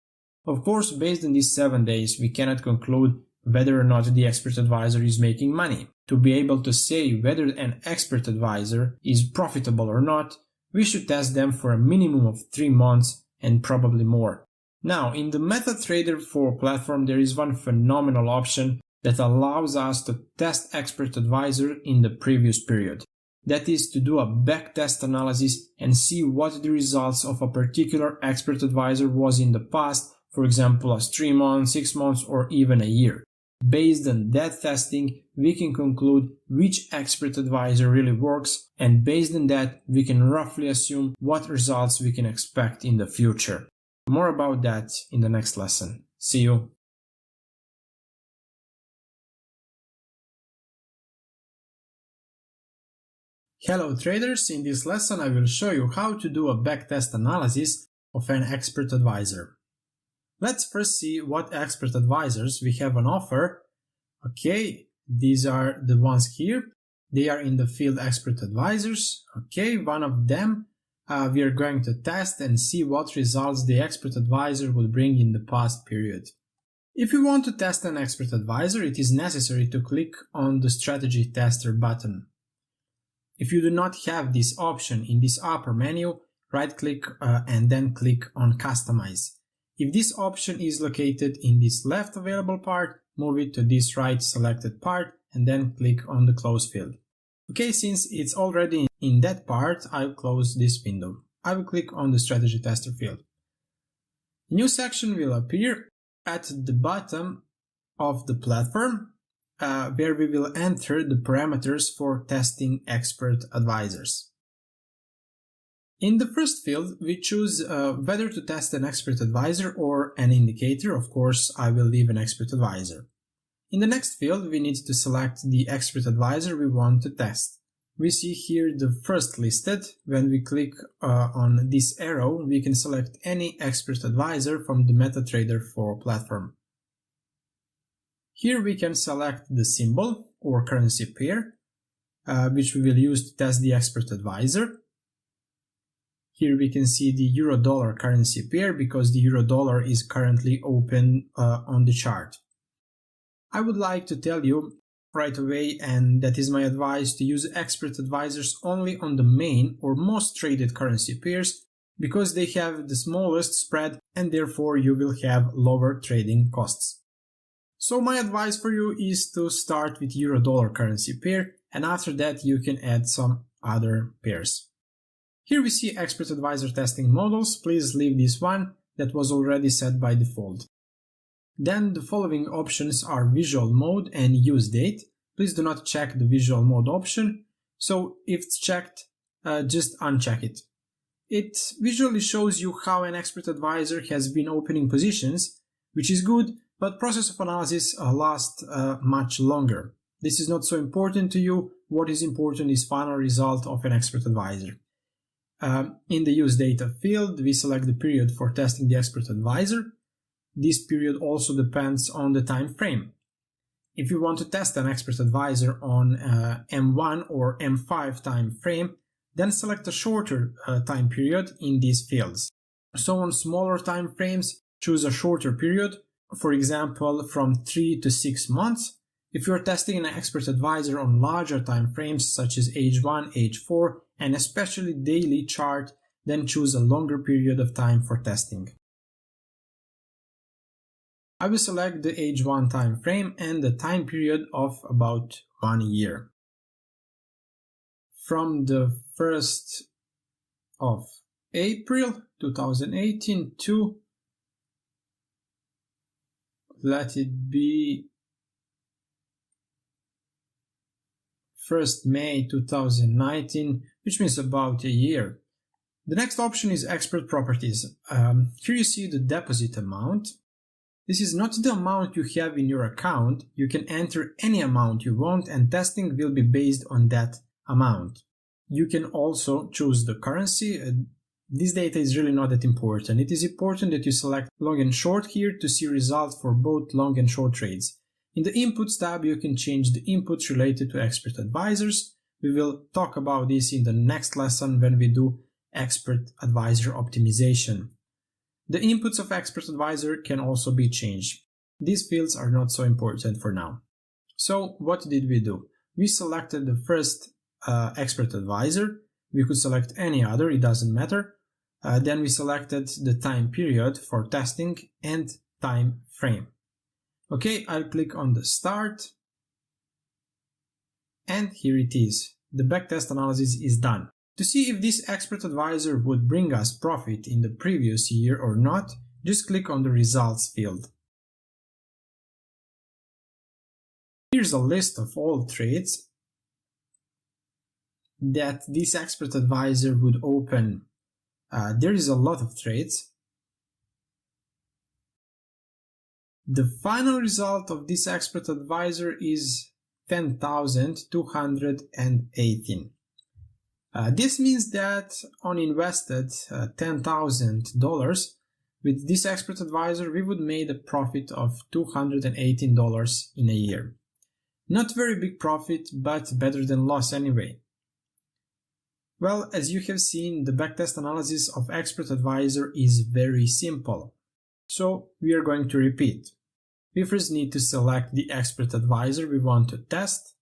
Speaker 3: Of course, based on these 7 days, we cannot conclude whether or not the expert advisor is making money. To be able to say whether an expert advisor is profitable or not, we should test them for a minimum of 3 months and probably more. Now, in the MetaTrader 4 platform, there is one phenomenal option that allows us to test expert advisor in the previous period. That is to do a backtest analysis and see what the results of a particular expert advisor was in the past, for example, as 3 months, 6 months, or even a year. Based on that testing, we can conclude which expert advisor really works, and based on that, we can roughly assume what results we can expect in the future. More about that in the next lesson. See you! Hello traders, in this lesson I will show you how to do a backtest analysis of an expert advisor. Let's first see what expert advisors we have on offer. Okay, these are the ones here. They are in the field expert advisors. Okay, one of them we are going to test and see what results the expert advisor would bring in the past period. If you want to test an expert advisor, it is necessary to click on the strategy tester button. If you do not have this option in this upper menu, right-click and then click on Customize. If this option is located in this left available part, move it to this right selected part and then click on the Close field. Okay, since it's already in that part, I'll close this window. I will click on the Strategy Tester field. A new section will appear at the bottom of the platform, where we will enter the parameters for testing expert advisors. In the first field, we choose whether to test an expert advisor or an indicator. Of course, I will leave an expert advisor. In the next field, we need to select the expert advisor we want to test. We see here the first listed. When we click on this arrow, we can select any expert advisor from the MetaTrader 4 platform. Here we can select the symbol or currency pair, which we will use to test the expert advisor. Here we can see the euro-dollar currency pair because the euro-dollar is currently open on the chart. I would like to tell you right away, and that is my advice, to use expert advisors only on the main or most traded currency pairs because they have the smallest spread and therefore you will have lower trading costs. So my advice for you is to start with euro-dollar currency pair, and after that you can add some other pairs. Here we see expert advisor testing models. Please leave this one that was already set by default. Then the following options are visual mode and use date. Please do not check the visual mode option. So if it's checked, just uncheck it. It visually shows you how an expert advisor has been opening positions, which is good, but process of analysis lasts much longer. This is not so important to you. What is important is final result of an expert advisor. In the use data field, we select the period for testing the expert advisor. This period also depends on the time frame. If you want to test an expert advisor on M1 or M5 time frame, then select a shorter time period in these fields. So on smaller time frames, choose a shorter period, for example from 3 to 6 months. If you are testing an expert advisor on larger time frames such as H1, H4, and especially daily chart, then choose a longer period of time for testing. I will select the H1 time frame and the time period of about 1 year. from the 1st of April 2018 to, let it be 1st May 2019, which means about a year. The next option is expert properties. Here you see the deposit amount. This is not the amount you have in your account. You can enter any amount you want and testing will be based on that amount. You can also choose the currency. This data is really not that important. It is important that you select long and short here to see results for both long and short trades. In the Inputs tab, you can change the inputs related to expert advisors. We will talk about this in the next lesson when we do expert advisor optimization. The inputs of expert advisor can also be changed. These fields are not so important for now. So what did we do? We selected the first expert advisor. We could select any other, it doesn't matter. Then we selected the time period for testing and time frame. Okay, I'll click on the start. And here it is. The backtest analysis is done. To see if this expert advisor would bring us profit in the previous year or not, just click on the results field. Here's a list of all trades that this expert advisor would open. There is a lot of trades. The final result of this expert advisor is 10,218. This means that on invested $10,000 with this expert advisor, we would make a profit of $218 in a year. Not very big profit, but better than loss anyway. Well, as you have seen, the backtest analysis of expert advisor is very simple. So we are going to repeat. We first need to select the expert advisor we want to test,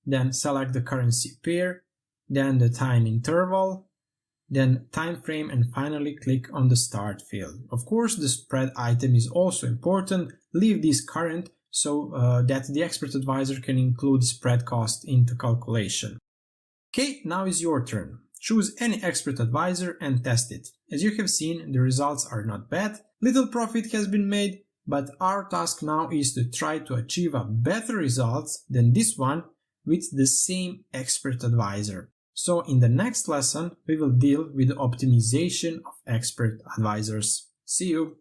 Speaker 3: then select the currency pair, then the time interval, then time frame, and finally click on the start field. Of course, the spread item is also important. Leave this current so that the expert advisor can include spread cost into calculation. Okay, now is your turn. Choose any expert advisor and test it. As you have seen, the results are not bad. Little profit has been made, but our task now is to try to achieve a better results than this one with the same expert advisor. So in the next lesson, we will deal with the optimization of expert advisors. See you!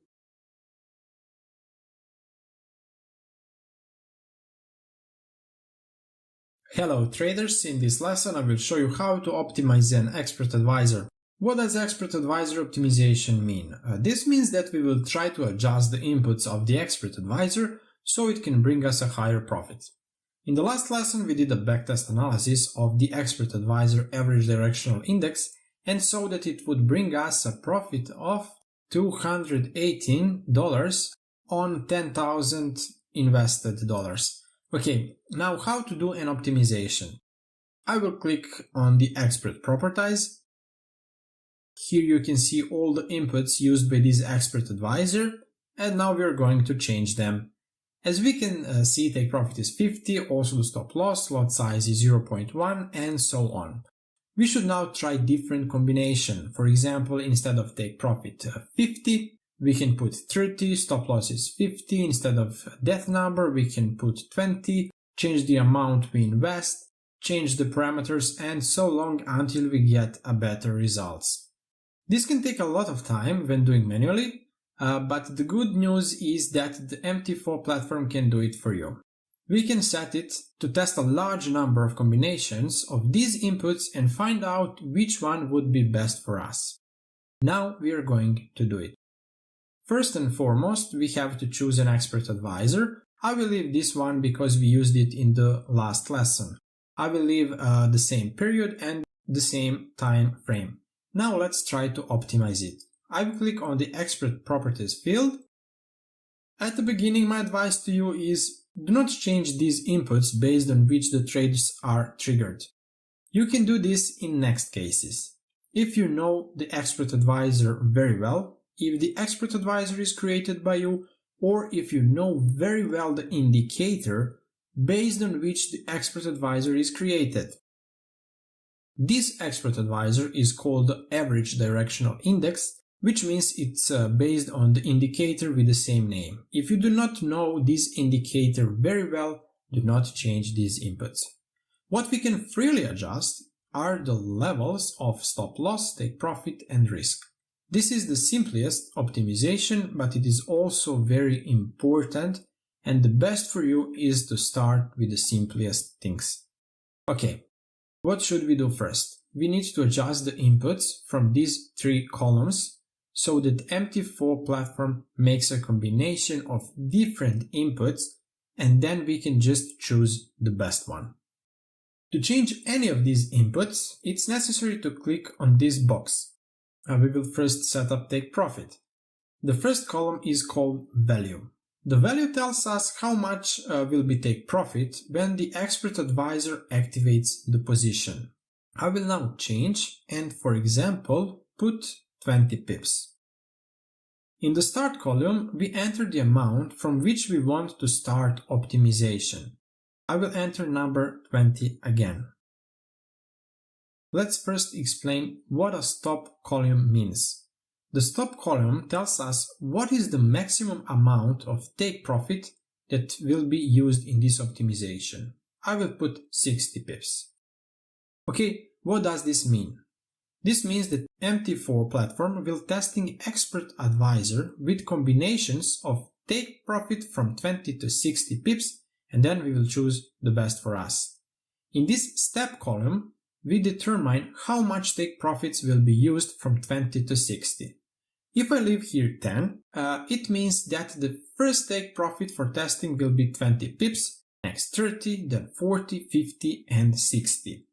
Speaker 3: Hello traders, in this lesson I will show you how to optimize an expert advisor. What does expert advisor optimization mean? This means that we will try to adjust the inputs of the expert advisor so it can bring us a higher profit. In the last lesson we did a backtest analysis of the expert advisor average directional index and saw that it would bring us a profit of $218 on 10,000 invested dollars. Okay, now how to do an optimization? I will click on the expert properties. Here you can see all the inputs used by this expert advisor, and now we are going to change them. As we can see, take profit is 50, also the stop loss, lot size is 0.1, and so on. We should now try different combination. For example, instead of take profit 50, we can put 30, stop loss is 50, instead of that number we can put 20, change the amount we invest, change the parameters, and so long until we get a better results. This can take a lot of time when doing manually, but the good news is that the MT4 platform can do it for you. We can set it to test a large number of combinations of these inputs and find out which one would be best for us. Now we are going to do it. First and foremost, we have to choose an expert advisor. I will leave this one because we used it in the last lesson. I will leave the same period and the same time frame. Now let's try to optimize it. I will click on the expert properties field. At the beginning, my advice to you is do not change these inputs based on which the trades are triggered. You can do this in next cases. If you know the expert advisor very well, if the expert advisor is created by you, or if you know very well the indicator based on which the expert advisor is created. This expert advisor is called the average directional index, which means it's based on the indicator with the same name. If you do not know this indicator very well, do not change these inputs. What we can freely adjust are the levels of stop loss, take profit, and risk. This is the simplest optimization, but it is also very important, and the best for you is to start with the simplest things. Okay, what should we do first? We need to adjust the inputs from these three columns so that MT4 platform makes a combination of different inputs, and then we can just choose the best one. To change any of these inputs, it's necessary to click on this box. We will first set up take profit. The first column is called value. The value tells us how much will be take profit when the expert advisor activates the position. I will now change and, for example, put 20 pips. In the start column, we enter the amount from which we want to start optimization. I will enter number 20 again. Let's first explain what a stop column means. The stop column tells us what is the maximum amount of take profit that will be used in this optimization. I will put 60 pips. Okay, what does this mean? This means that MT4 platform will testing expert advisor with combinations of take profit from 20 to 60 pips, and then we will choose the best for us. In this step column, we determine how much take profits will be used from 20 to 60. If I leave here 10, it means that the first take profit for testing will be 20 pips, next 30, then 40, 50, and 60.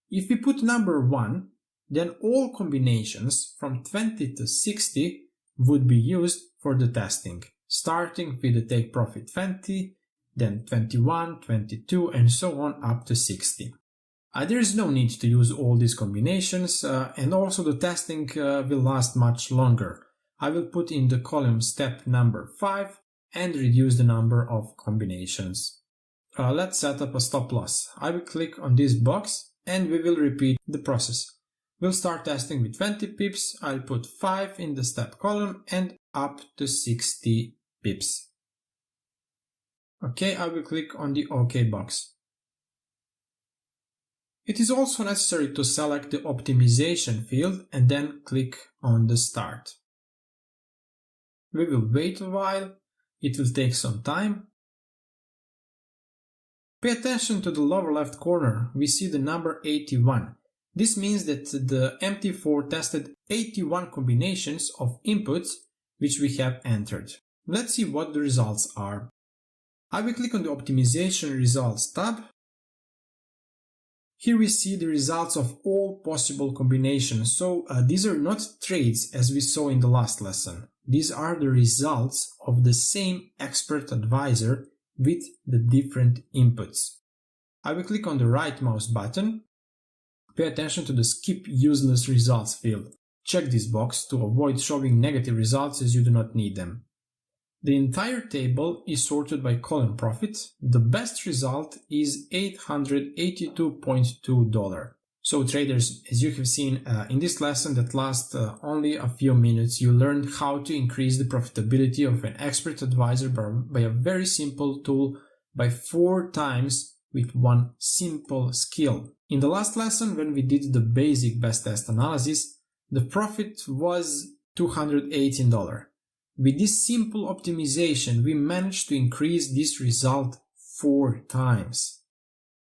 Speaker 3: If we put number 1, then all combinations from 20 to 60 would be used for the testing, starting with the take profit 20, then 21, 22, and so on up to 60. There is no need to use all these combinations, and also the testing will last much longer. I will put in the column step number 5 and reduce the number of combinations. Let's set up a stop loss. I will click on this box and we will repeat the process. We'll start testing with 20 pips. I'll put 5 in the step column and up to 60 pips. Okay, I will click on the OK box. It is also necessary to select the optimization field and then click on the start. We will wait a while. It will take some time. Pay attention to the lower left corner. We see the number 81. This means that the MT4 tested 81 combinations of inputs which we have entered. Let's see what the results are. I will click on the Optimization Results tab. Here we see the results of all possible combinations. So these are not trades as we saw in the last lesson. These are the results of the same expert advisor with the different inputs. I will click on the right mouse button. Pay attention to the Skip Useless Results field. Check this box to avoid showing negative results as you do not need them. The entire table is sorted by column profit. The best result is $882.2. So traders, as you have seen in this lesson that lasts only a few minutes, you learned how to increase the profitability of an expert advisor by a very simple tool by 4 times with one simple skill. In the last lesson, when we did the basic best test analysis, the profit was $218. With this simple optimization, we managed to increase this result 4 times.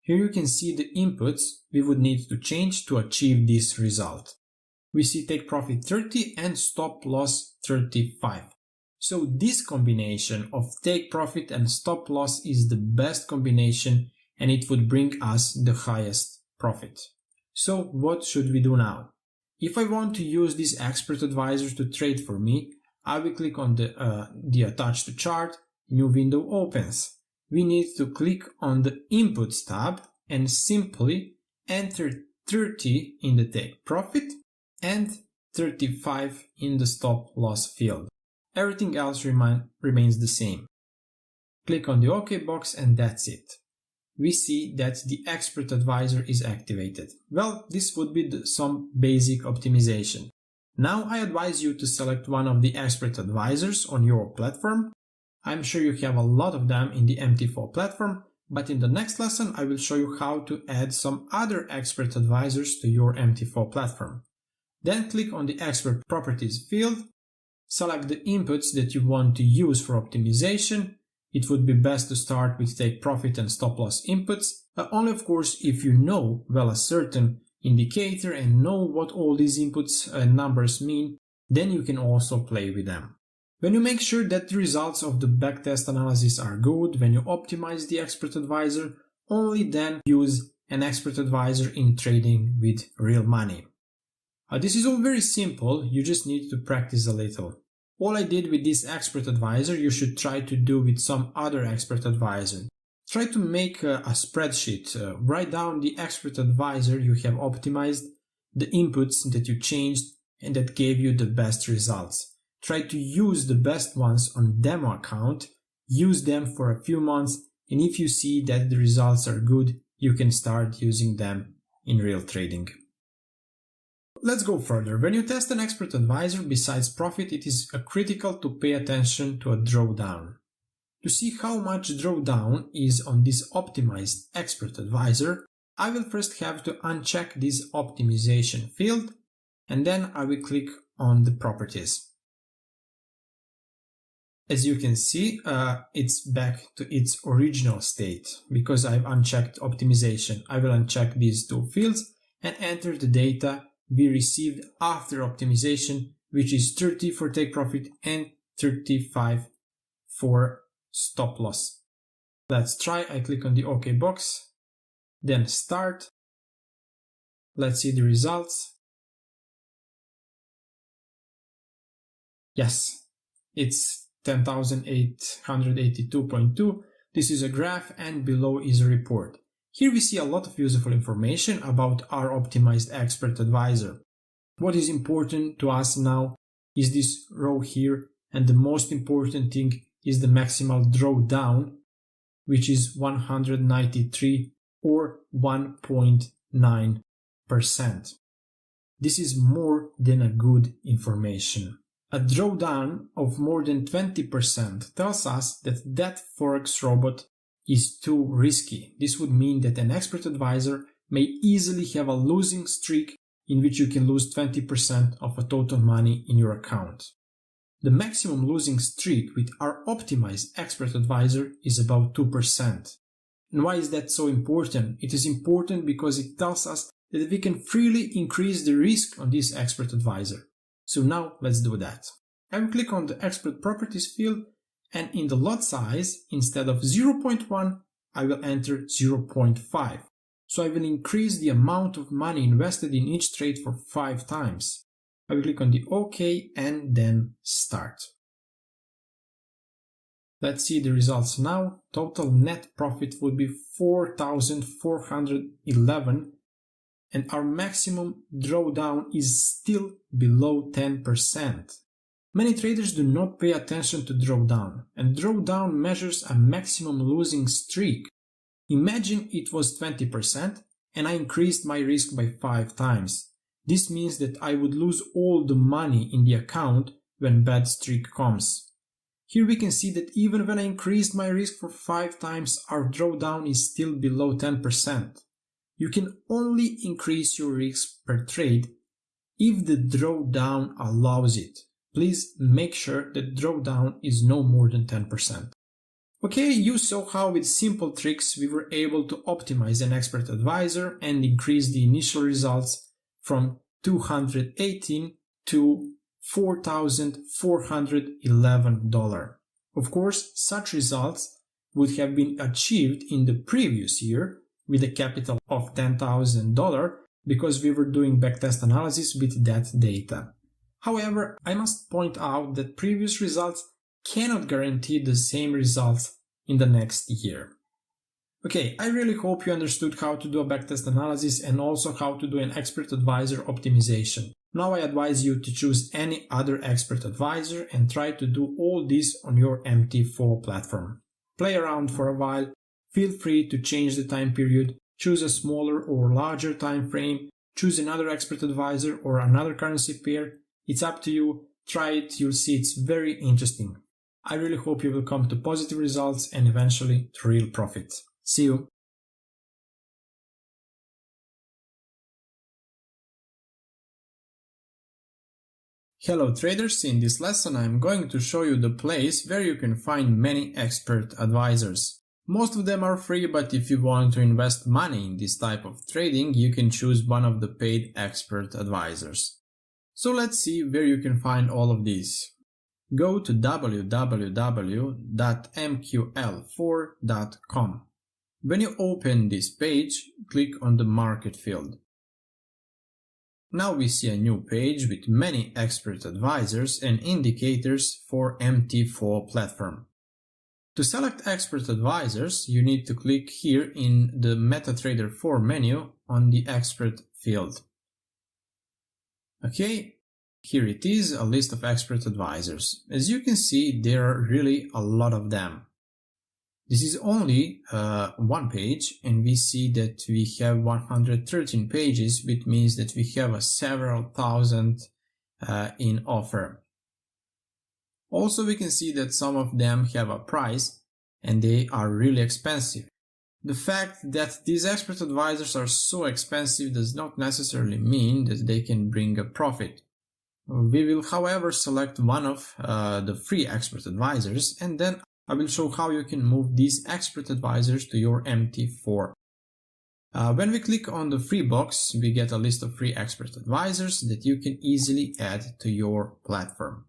Speaker 3: Here you can see the inputs we would need to change to achieve this result. We see take profit 30 and stop loss 35. So this combination of take profit and stop loss is the best combination and it would bring us the highest profit. So what should we do now? If I want to use this expert advisor to trade for me, I will click on the attached chart, new window opens. We need to click on the Inputs tab and simply enter 30 in the take profit and 35 in the stop loss field. Everything else remains the same. Click on the OK box and that's it. we see that the expert advisor is activated. Well, this would be some basic optimization. Now I advise you to select one of the expert advisors on your platform. I'm sure you have a lot of them in the MT4 platform, but in the next lesson I will show you how to add some other expert advisors to your MT4 platform. Then click on the expert properties field, select the inputs that you want to use for optimization. It would be best to start with take profit and stop loss inputs, only of course if you know well a certain indicator and know what all these inputs and numbers mean, then you can also play with them. When you make sure that the results of the backtest analysis are good, when you optimize the expert advisor, only then use an expert advisor in trading with real money. This is all very simple, you just need to practice a little. All I did with this expert advisor you should try to do with some other expert advisor. Try to make a spreadsheet, write down the expert advisor you have optimized, the inputs that you changed and that gave you the best results. Try to use the best ones on demo account, use them for a few months, and if you see that the results are good, you can start using them in real trading. Let's go further. When you test an expert advisor, besides profit, it is critical to pay attention to a drawdown. To see how much drawdown is on this optimized expert advisor, I will first have to uncheck this optimization field, and then I will click on the properties. As you can see, it's back to its original state because I've unchecked optimization. I will uncheck these two fields and enter the data we received after optimization, which is 30 for take profit and 35 for stop loss. Let's try. I click on the OK box, then start. Let's see the results. Yes, it's 10,882.2. This is a graph and below is a report. Here we see a lot of useful information about our optimized expert advisor. What is important to us now is this row here, and the most important thing is the maximal drawdown, which is 193 or 1.9%. This is more than a good information. A drawdown of more than 20% tells us that that Forex robot is too risky. This would mean that an expert advisor may easily have a losing streak in which you can lose 20% of a total money in your account. The maximum losing streak with our optimized expert advisor is about 2%. And why is that so important? It is important because it tells us that we can freely increase the risk on this expert advisor. So now let's do that. I will click on the expert properties field, and in the lot size, instead of 0.1, I will enter 0.5. So I will increase the amount of money invested in each trade for 5 times. I will click on the OK and then start. Let's see the results now. Total net profit would be 4,411, and our maximum drawdown is still below 10%. Many traders do not pay attention to drawdown, and drawdown measures a maximum losing streak. Imagine it was 20% and I increased my risk by 5 times. This means that I would lose all the money in the account when bad streak comes. Here we can see that even when I increased my risk for 5 times, our drawdown is still below 10%. You can only increase your risk per trade if the drawdown allows it. Please make sure that drawdown is no more than 10%. Okay, you saw how with simple tricks we were able to optimize an expert advisor and increase the initial results from 218 to $4,411. Of course, such results would have been achieved in the previous year with a capital of $10,000 because we were doing backtest analysis with that data. However, I must point out that previous results cannot guarantee the same results in the next year. Okay, I really hope you understood how to do a backtest analysis and also how to do an expert advisor optimization. Now I advise you to choose any other expert advisor and try to do all this on your MT4 platform. Play around for a while, Feel free to change the time period, choose a smaller or larger time frame, choose another expert advisor or another currency pair. It's up to you. Try it, you'll see it's very interesting. I really hope you will come to positive results and eventually to real profit. See you. Hello traders, in this lesson I'm going to show you the place where you can find many expert advisors. Most of them are free, but if you want to invest money in this type of trading, you can choose one of the paid expert advisors. So let's see where you can find all of these. Go to www.mql4.com. When you open this page, click on the market field. Now we see a new page with many expert advisors and indicators for MT4 platform. To select expert advisors, you need to click here in the MetaTrader 4 menu on the expert field. Okay, here it is, a list of expert advisors. As you can see, there are really a lot of them. This is only one page, and we see that we have 113 pages, which means that we have several thousand in offer. Also, we can see that some of them have a price and they are really expensive. The fact that these expert advisors are so expensive does not necessarily mean that they can bring a profit. We will, however, select one of the free expert advisors, and then I will show how you can move these expert advisors to your MT4. When we click on the free box, we get a list of free expert advisors that you can easily add to your platform.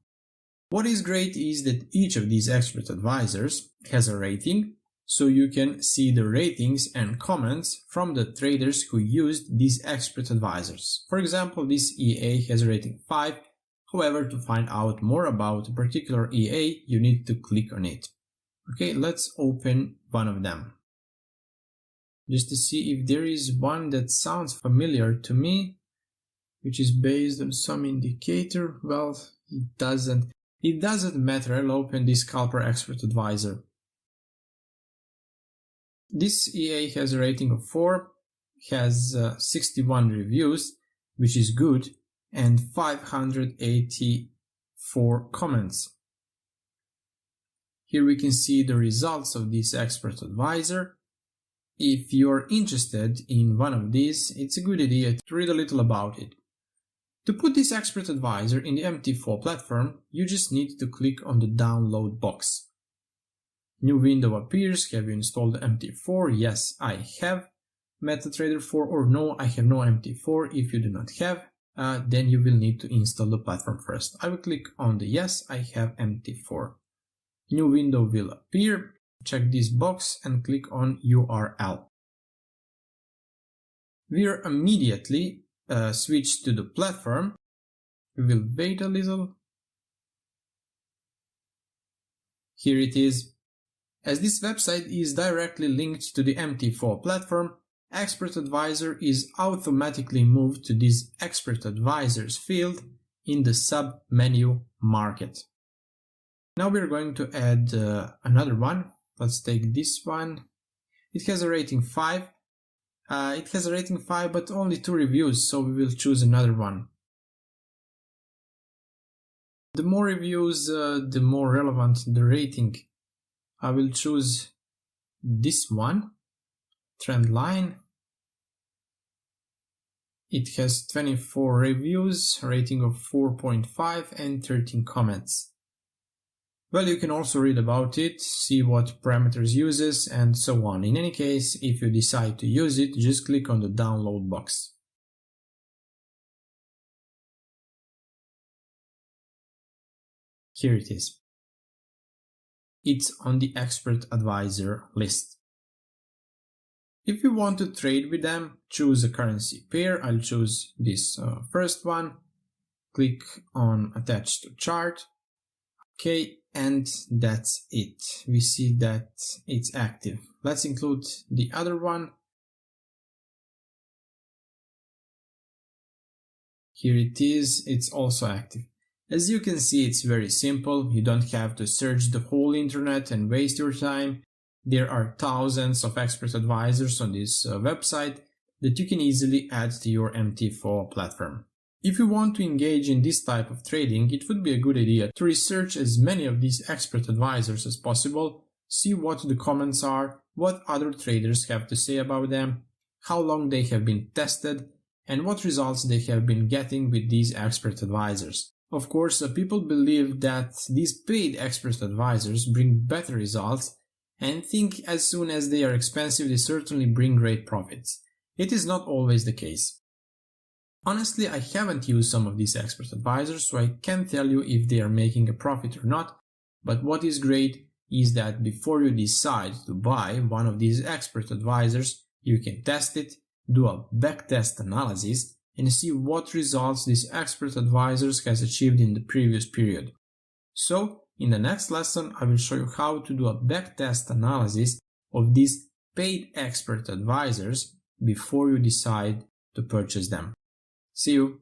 Speaker 3: What is great is that each of these expert advisors has a rating, so you can see the ratings and comments from the traders who used these expert advisors. For example, this EA has a rating 5. However, to find out more about a particular EA, you need to click on it. Okay, let's open one of them. Just to see if there is one that sounds familiar to me, which is based on some indicator. Well, it doesn't matter. I'll open this Scalper Expert Advisor. This EA has a rating of 4, has 61 reviews, which is good, and 584 comments. Here we can see the results of this expert advisor. If you're interested in one of these, it's a good idea to read a little about it. To put this expert advisor in the MT4 platform, you just need to click on the download box. New window appears. Have you installed MT4? Yes, I have MetaTrader 4, or no, I have no MT4. If you do not have, then you will need to install the platform first. I will click on the yes, I have MT4. New window will appear. Check this box and click on URL. We are immediately switched to the platform. We will wait a little. Here it is. As this website is directly linked to the MT4 platform, Expert Advisor is automatically moved to this Expert Advisors field in the sub-menu Market. Now we're going to add another one. Let's take this one. It has a rating 5. But only 2 reviews, so we will choose another one. The more reviews, the more relevant the rating. I will choose this one, trend line. It has 24 reviews, rating of 4.5 and 13 comments. Well, you can also read about it, see what parameters uses, and so on. In any case, if you decide to use it, just click on the download box. Here it is. It's on the Expert Advisor list. If you want to trade with them, choose a currency pair. I'll choose this first one. Click on Attach to Chart. Okay, and that's it. We see that it's active. Let's include the other one. Here it is. It's also active. As you can see, it's very simple. You don't have to search the whole internet and waste your time. There are thousands of expert advisors on this website that you can easily add to your MT4 platform. If you want to engage in this type of trading, it would be a good idea to research as many of these expert advisors as possible, see what the comments are, what other traders have to say about them, how long they have been tested, and what results they have been getting with these expert advisors. Of course, people believe that these paid expert advisors bring better results and think as soon as they are expensive they certainly bring great profits. It is not always the case. Honestly, I haven't used some of these expert advisors, so I can't tell you if they are making a profit or not, but what is great is that before you decide to buy one of these expert advisors, you can test it, do a backtest analysis, and see what results this expert advisors has achieved in the previous period. So, in the next lesson, I will show you how to do a backtest analysis of these paid expert advisors before you decide to purchase them. See you!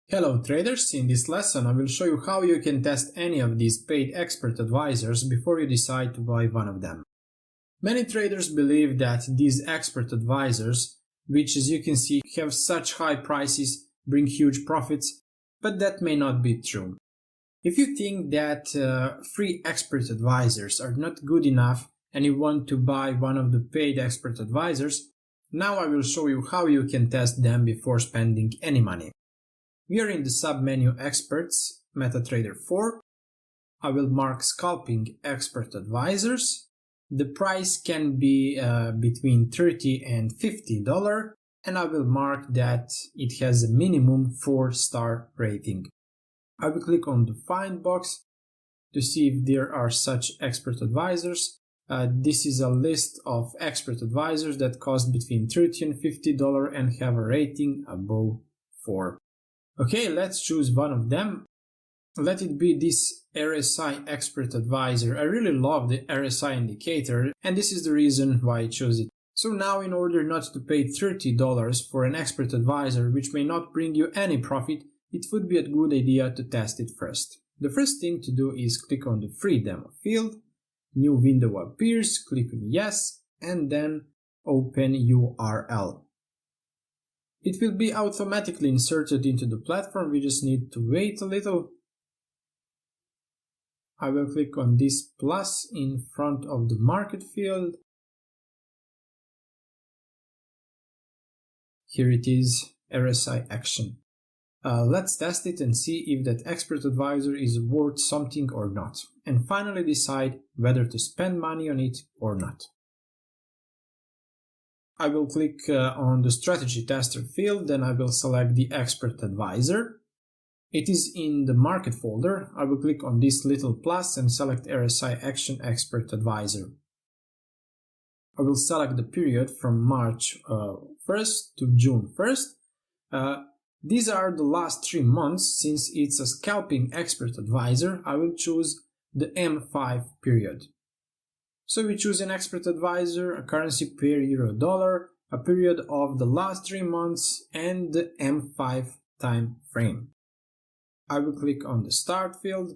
Speaker 3: Hello traders, in this lesson I will show you how you can test any of these paid expert advisors before you decide to buy one of them. Many traders believe that these expert advisors, which as you can see have such high prices, bring huge profits, but that may not be true. If you think that free expert advisors are not good enough and you want to buy one of the paid expert advisors, now I will show you how you can test them before spending any money. We are in the sub-menu Experts, MetaTrader 4. I will mark Scalping Expert Advisors. The price can be between $30 and $50, and I will mark that it has a minimum 4-star rating. I will click on the Find box to see if there are such expert advisors. This is a list of expert advisors that cost between $30 and $50 and have a rating above 4. Okay, let's choose one of them. Let it be this RSI expert advisor. I really love the RSI indicator, and this is the reason why I chose it. So now, in order not to pay $30 for an expert advisor which may not bring you any profit, it would be a good idea to test it first. The first thing to do is click on the free demo field. New window appears, click on yes, and then open URL. It will be automatically inserted into the platform, we just need to wait a little. I will click on this plus in front of the market field. Here it is, RSI action. Let's test it and see if that expert advisor is worth something or not, and finally decide whether to spend money on it or not. I will click on the strategy tester field, then I will select the expert advisor. It is in the market folder. I will click on this little plus and select RSI action expert advisor. I will select the period from March 1st to June 1st. These are the last 3 months. Since it's a scalping expert advisor, I will choose the M5 period. So we choose an expert advisor, a currency pair euro-dollar, a period of the last 3 months, and the M5 time frame. I will click on the start field.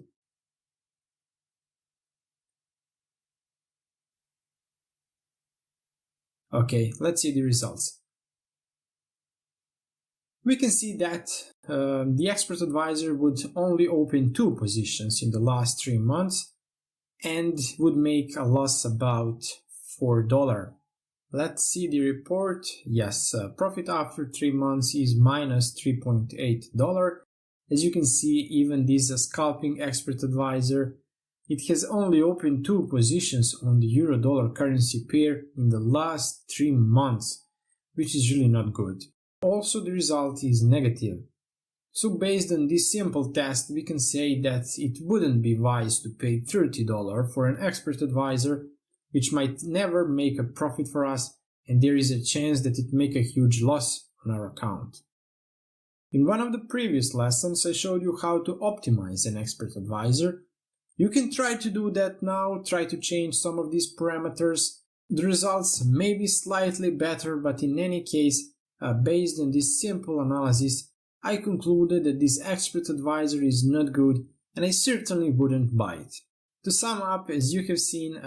Speaker 3: Okay, let's see the results. We can see that the expert advisor would only open 2 positions in the last 3 months and would make a loss about $4. Let's see the report. Yes, profit after 3 months is minus $3.8. As you can see, even this scalping expert advisor, it has only opened 2 positions on the euro-dollar currency pair in the last 3 months, which is really not good. Also, the result is negative. So based on this simple test, we can say that it wouldn't be wise to pay $30 for an expert advisor, which might never make a profit for us, and there is a chance that it make a huge loss on our account. In one of the previous lessons, I showed you how to optimize an expert advisor. You can try to do that now, try to change some of these parameters. The results may be slightly better, but in any case, based on this simple analysis, I concluded that this expert advisor is not good and I certainly wouldn't buy it. To sum up, as you have seen,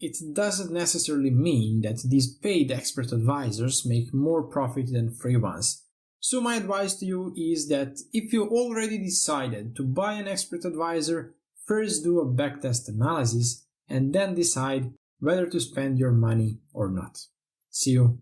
Speaker 3: it doesn't necessarily mean that these paid expert advisors make more profit than free ones. So my advice to you is that if you already decided to buy an expert advisor, first do a backtest analysis and then decide whether to spend your money or not. See you